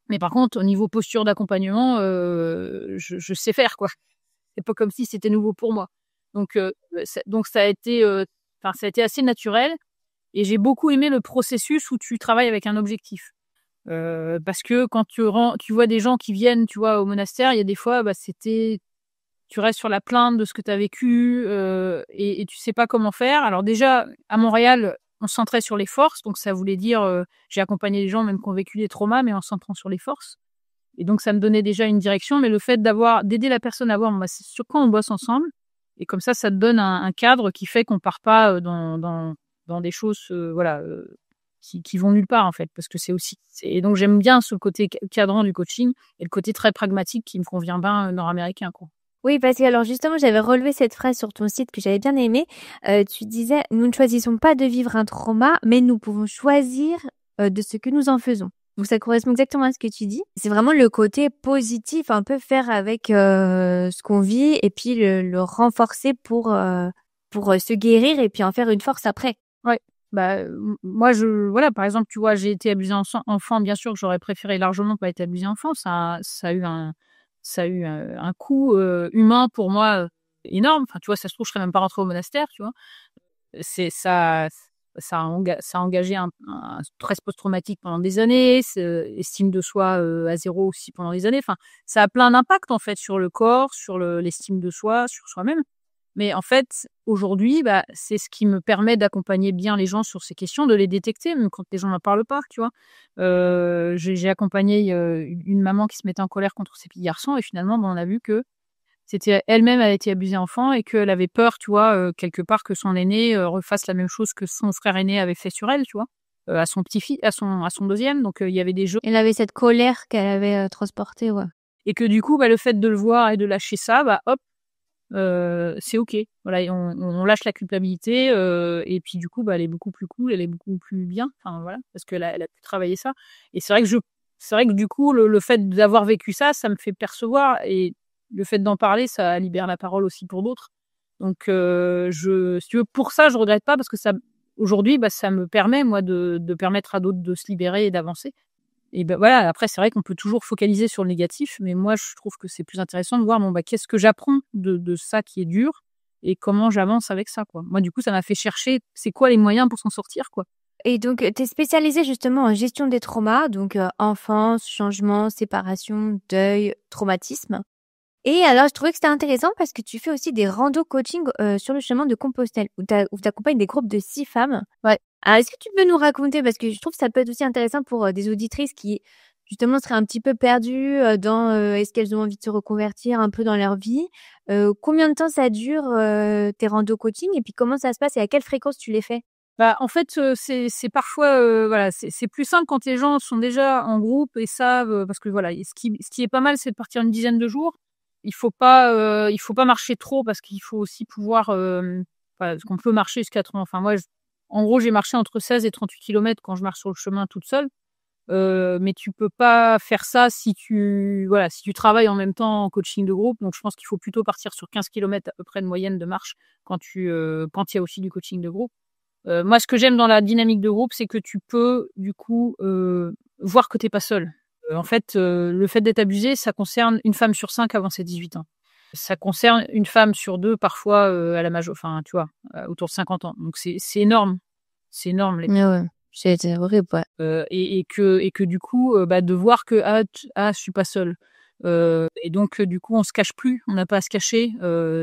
mais par contre, au niveau posture d'accompagnement, je sais faire, quoi. C'est pas comme si c'était nouveau pour moi. Donc ça a été, enfin, ça a été assez naturel. Et j'ai beaucoup aimé le processus où tu travailles avec un objectif. Parce que quand tu vois des gens qui viennent, tu vois, au monastère, il y a des fois, bah, tu restes sur la plainte de ce que tu as vécu, et tu sais pas comment faire. Alors déjà, à Montréal, on se centrait sur les forces, donc ça voulait dire, j'ai accompagné les gens même qui ont vécu des traumas, mais en se centrant sur les forces. Et donc ça me donnait déjà une direction, mais le fait d'aider la personne à voir, bon, bah, c'est sur quoi on bosse ensemble. Et comme ça te donne un cadre qui fait qu'on part pas, dans des choses, voilà, qui vont nulle part, en fait. Parce que et donc j'aime bien ce côté cadrant du coaching et le côté très pragmatique qui me convient bien, nord-américain, quoi. Oui, parce que alors justement, j'avais relevé cette phrase sur ton site que j'avais bien aimée. Tu disais: «Nous ne choisissons pas de vivre un trauma, mais nous pouvons choisir, de ce que nous en faisons». Donc ça correspond exactement à ce que tu dis. C'est vraiment le côté positif, un peu faire avec, ce qu'on vit et puis le renforcer pour se guérir et puis en faire une force après. Ouais, bah, moi, voilà, par exemple, tu vois, j'ai été abusée enfant, bien sûr que j'aurais préféré largement pas être abusée enfant. Ça a eu un coût, humain pour moi, énorme. Enfin, tu vois, ça se trouve, je serais même pas rentrée au monastère, tu vois? C'est ça ça a engagé un stress post-traumatique pendant des années, estime de soi, à zéro aussi pendant des années. Enfin, ça a plein d'impacts, en fait, sur le corps, sur l'estime de soi, sur soi-même. Mais en fait, aujourd'hui, bah, c'est ce qui me permet d'accompagner bien les gens sur ces questions, de les détecter, même quand les gens n'en parlent pas, tu vois? J'ai accompagné, une maman qui se mettait en colère contre ses petits garçons et finalement, bah, on a vu que c'était elle-même avait été abusée enfant et qu'elle avait peur, tu vois, quelque part que son aîné, refasse la même chose que son frère aîné avait fait sur elle, tu vois? À son petit-fils, à son 2e. Donc il y avait des jeux Elle avait cette colère qu'elle avait, transportée, ouais. et que du coup, bah, le fait de le voir et de lâcher ça, bah, hop, c'est OK. Voilà, et on lâche la culpabilité, et puis du coup, bah, elle est beaucoup plus cool, elle est beaucoup plus bien. Enfin voilà, parce qu'elle a pu travailler ça. Et c'est vrai que du coup, le fait d'avoir vécu ça, ça me fait percevoir, et le fait d'en parler, ça libère la parole aussi pour d'autres. Donc si tu veux, pour ça, je regrette pas parce que ça aujourd'hui, bah, ça me permet, moi, de permettre à d'autres de se libérer et d'avancer. Et ben voilà, après c'est vrai qu'on peut toujours focaliser sur le négatif, mais moi je trouve que c'est plus intéressant de voir, bon, bah, qu'est-ce que j'apprends de ça qui est dur et comment j'avance avec ça, quoi. Moi, du coup, ça m'a fait chercher, c'est quoi les moyens pour s'en sortir, quoi. Et donc, tu es spécialisée justement en gestion des traumas, donc enfance, changement, séparation, deuil, traumatisme. Et alors, je trouvais que c'était intéressant parce que tu fais aussi des randos coaching, sur le chemin de Compostelle où tu accompagnes des groupes de 6 femmes. Ouais. Alors, est-ce que tu peux nous raconter, parce que je trouve que ça peut être aussi intéressant pour, des auditrices qui, justement, seraient un petit peu perdues, dans, est-ce qu'elles ont envie de se reconvertir un peu dans leur vie? Combien de temps ça dure, tes randos coaching et puis comment ça se passe et à quelle fréquence tu les fais? Bah, en fait, c'est parfois, voilà, c'est plus simple quand les gens sont déjà en groupe et savent, parce que voilà, et ce qui est pas mal, c'est de partir une dizaine de jours. il faut pas marcher trop parce qu'il faut aussi pouvoir, parce qu'on peut marcher jusqu'à 30 enfin moi, en gros, j'ai marché entre 16 et 38 kilomètres quand je marche sur le chemin toute seule. Mais tu peux pas faire ça si tu travailles en même temps en coaching de groupe. Donc je pense qu'il faut plutôt partir sur 15 kilomètres à peu près de moyenne de marche quand il y a aussi du coaching de groupe. Moi, ce que j'aime dans la dynamique de groupe, c'est que tu peux du coup voir que t'es pas seul. En fait, le fait d'être abusé, ça concerne une femme sur 5 avant ses 18 ans. Ça concerne une femme sur 2 parfois à la enfin tu vois, autour de 50 ans. Donc c'est énorme. C'est énorme. Mais ouais, c'est horrible, ouais. Et que du coup, de voir que je suis pas seule. Et donc du coup, on se cache plus, on n'a pas à se cacher.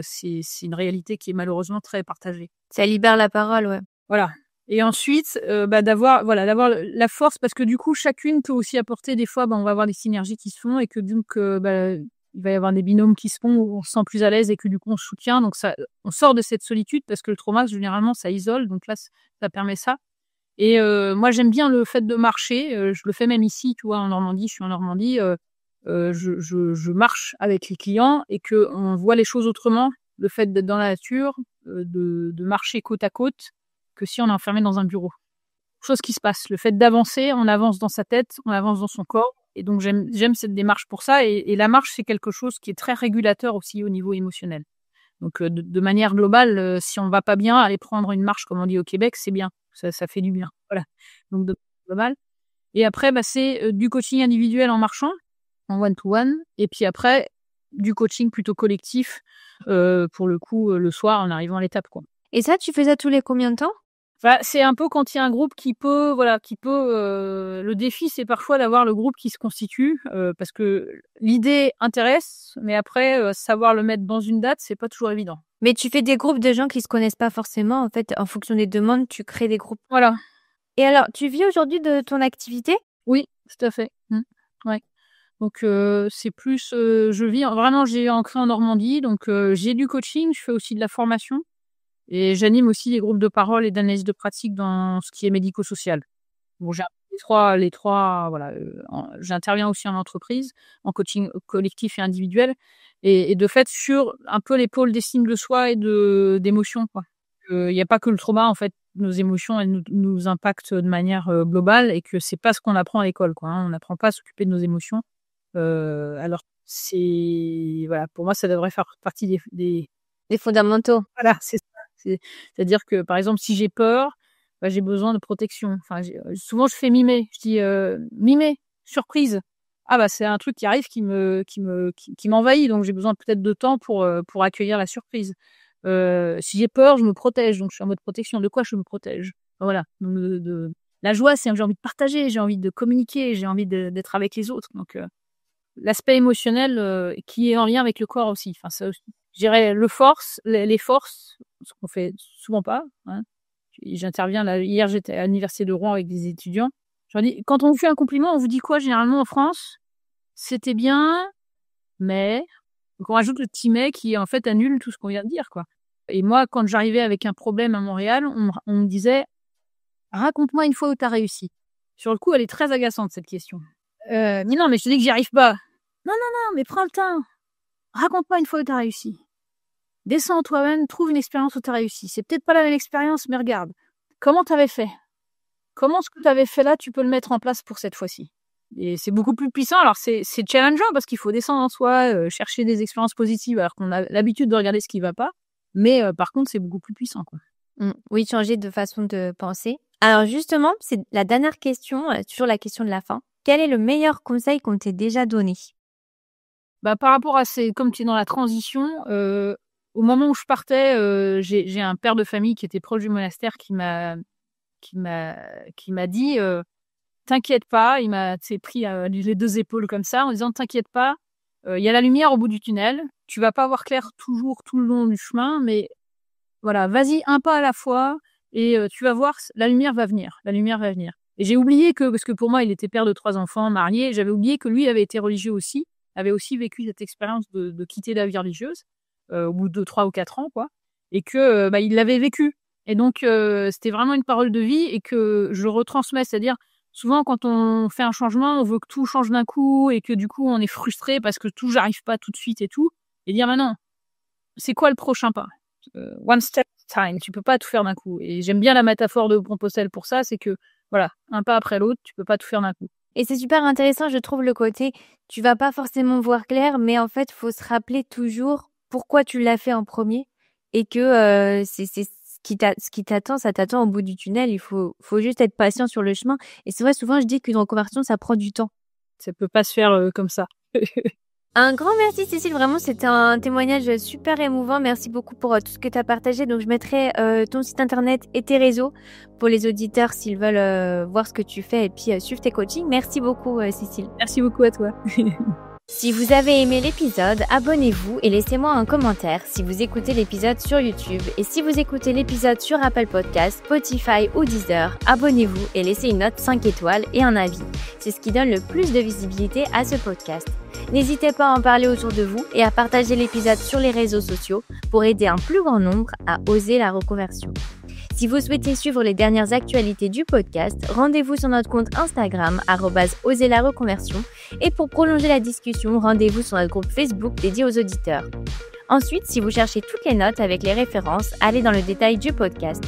C'est une réalité qui est malheureusement très partagée. Ça libère la parole, ouais. Voilà. Et ensuite, d'avoir la force parce que du coup, chacune peut aussi apporter des fois, on va avoir des synergies qui se font et que donc, il va y avoir des binômes qui se font où on se sent plus à l'aise et que du coup, on se soutient. Donc ça, on sort de cette solitude parce que le trauma, généralement, ça isole. Donc là, ça permet ça. Et moi, j'aime bien le fait de marcher. Je le fais même ici, tu vois, en Normandie. Je suis en Normandie. Je marche avec les clients et que on voit les choses autrement. Le fait d'être dans la nature, de marcher côte à côte, que si on est enfermé dans un bureau. Chose qui se passe. Le fait d'avancer, on avance dans sa tête, on avance dans son corps. Et donc, j'aime cette démarche pour ça. Et la marche, c'est quelque chose qui est très régulateur aussi au niveau émotionnel. Donc, de manière globale, si on va pas bien, aller prendre une marche, comme on dit au Québec, c'est bien. Ça fait du bien. Voilà. Donc, de manière globale. Et après, c'est du coaching individuel en marchant, en one-to-one. Et puis après, du coaching plutôt collectif, pour le coup, le soir, en arrivant à l'étape, quoi. Et ça, tu fais ça tous les combien de temps? C'est un peu quand il y a un groupe qui peut, le défi, c'est parfois d'avoir le groupe qui se constitue, parce que l'idée intéresse, mais après, savoir le mettre dans une date, c'est pas toujours évident. Mais tu fais des groupes de gens qui se connaissent pas forcément. En fait, en fonction des demandes, tu crées des groupes. Voilà. Et alors, tu vis aujourd'hui de ton activité? Oui, tout à fait. Ouais. Donc, c'est plus, j'ai ancré en Normandie, donc j'ai du coaching, je fais aussi de la formation. Et j'anime aussi des groupes de parole et d'analyse de pratique dans ce qui est médico-social. Bon, j'ai les trois, voilà. J'interviens aussi en entreprise, en coaching collectif et individuel, et de fait sur un peu les pôles d'estime de soi et d'émotion, quoi. Il y a pas que le trauma, en fait, nos émotions, elles nous impactent de manière globale, et que c'est pas ce qu'on apprend à l'école, quoi. On n'apprend pas à s'occuper de nos émotions. Alors pour moi, ça devrait faire partie des fondamentaux. Voilà, c'est ça. C'est-à-dire que, par exemple, si j'ai peur, j'ai besoin de protection. Enfin, souvent, je fais mimer. Je dis mimer, surprise. C'est un truc qui arrive qui m'envahit, donc j'ai besoin peut-être de temps pour accueillir la surprise. Si j'ai peur, je me protège, donc je suis en mode protection. De quoi je me protège? Voilà. Donc, la joie, c'est que j'ai envie de partager, j'ai envie de communiquer, j'ai envie d'être avec les autres. Donc, l'aspect émotionnel qui est en lien avec le corps aussi. Enfin, ça aussi. Je dirais les forces, ce qu'on fait souvent pas. Hein. J'interviens là. Hier, j'étais à l'université de Rouen avec des étudiants. Je leur dis, quand on vous fait un compliment, on vous dit quoi généralement en France? C'était bien, mais donc on rajoute le petit mais qui en fait annule tout ce qu'on vient de dire, quoi. Et moi, quand j'arrivais avec un problème à Montréal, on me disait, raconte-moi une fois où tu as réussi. Sur le coup, elle est très agaçante cette question. Mais non, mais je te dis que j'y arrive pas. Non, mais prends le temps. Raconte-moi une fois où tu as réussi. Descends en toi-même, trouve une expérience où tu as réussi. C'est peut-être pas la même expérience, mais regarde. Comment tu avais fait? Comment ce que tu avais fait là, tu peux le mettre en place pour cette fois-ci? Et c'est beaucoup plus puissant. Alors, c'est challengeant parce qu'il faut descendre en soi, chercher des expériences positives alors qu'on a l'habitude de regarder ce qui va pas. Mais par contre, c'est beaucoup plus puissant, quoi. Oui, changer de façon de penser. Alors justement, c'est la dernière question, toujours la question de la fin. Quel est le meilleur conseil qu'on t'ait déjà donné? Par rapport à comme tu es dans la transition, au moment où je partais, j'ai un père de famille qui était proche du monastère qui m'a dit t'inquiète pas. Il m'a pris les deux épaules comme ça en disant t'inquiète pas, il y a la lumière au bout du tunnel. Tu vas pas voir clair toujours tout le long du chemin, mais voilà, vas-y un pas à la fois et tu vas voir, la lumière va venir. La lumière va venir. Et j'ai oublié parce que pour moi il était père de 3 enfants, marié, j'avais oublié que lui avait été religieux aussi, avait aussi vécu cette expérience de quitter la vie religieuse au bout de 3 ou 4 ans, quoi, et que il l'avait vécu. Et donc c'était vraiment une parole de vie et que je retransmets, c'est-à-dire souvent quand on fait un changement, on veut que tout change d'un coup et que du coup on est frustré parce que tout j'arrive pas tout de suite et tout. et dire maintenant, c'est quoi le prochain pas? One step at a time, tu peux pas tout faire d'un coup. Et j'aime bien la métaphore de Compostelle pour ça, c'est que voilà, un pas après l'autre, tu peux pas tout faire d'un coup. Et c'est super intéressant, je trouve, le côté, tu vas pas forcément voir clair, mais en fait, faut se rappeler toujours pourquoi tu l'as fait en premier et que c'est ce qui t'attend, ça t'attend au bout du tunnel. Il faut juste être patient sur le chemin. Et c'est vrai, souvent, je dis qu'une reconversion, ça prend du temps. Ça peut pas se faire comme ça. Un grand merci Cécile, vraiment c'était un témoignage super émouvant. Merci beaucoup pour tout ce que tu as partagé. Donc je mettrai ton site internet et tes réseaux pour les auditeurs s'ils veulent voir ce que tu fais et puis suivre tes coachings. Merci beaucoup Cécile. Merci beaucoup à toi. Si vous avez aimé l'épisode, abonnez-vous et laissez-moi un commentaire si vous écoutez l'épisode sur YouTube. Et si vous écoutez l'épisode sur Apple Podcasts, Spotify ou Deezer, abonnez-vous et laissez une note 5 étoiles et un avis. C'est ce qui donne le plus de visibilité à ce podcast. N'hésitez pas à en parler autour de vous et à partager l'épisode sur les réseaux sociaux pour aider un plus grand nombre à oser la reconversion. Si vous souhaitez suivre les dernières actualités du podcast, rendez-vous sur notre compte Instagram @oserlareconversion et pour prolonger la discussion, rendez-vous sur notre groupe Facebook dédié aux auditeurs. Ensuite, si vous cherchez toutes les notes avec les références, allez dans le détail du podcast.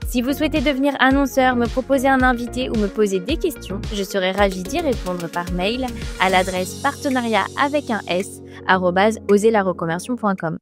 Si vous souhaitez devenir annonceur, me proposer un invité ou me poser des questions, je serai ravie d'y répondre par mail à l'adresse partenariat@oserlareconversion.com.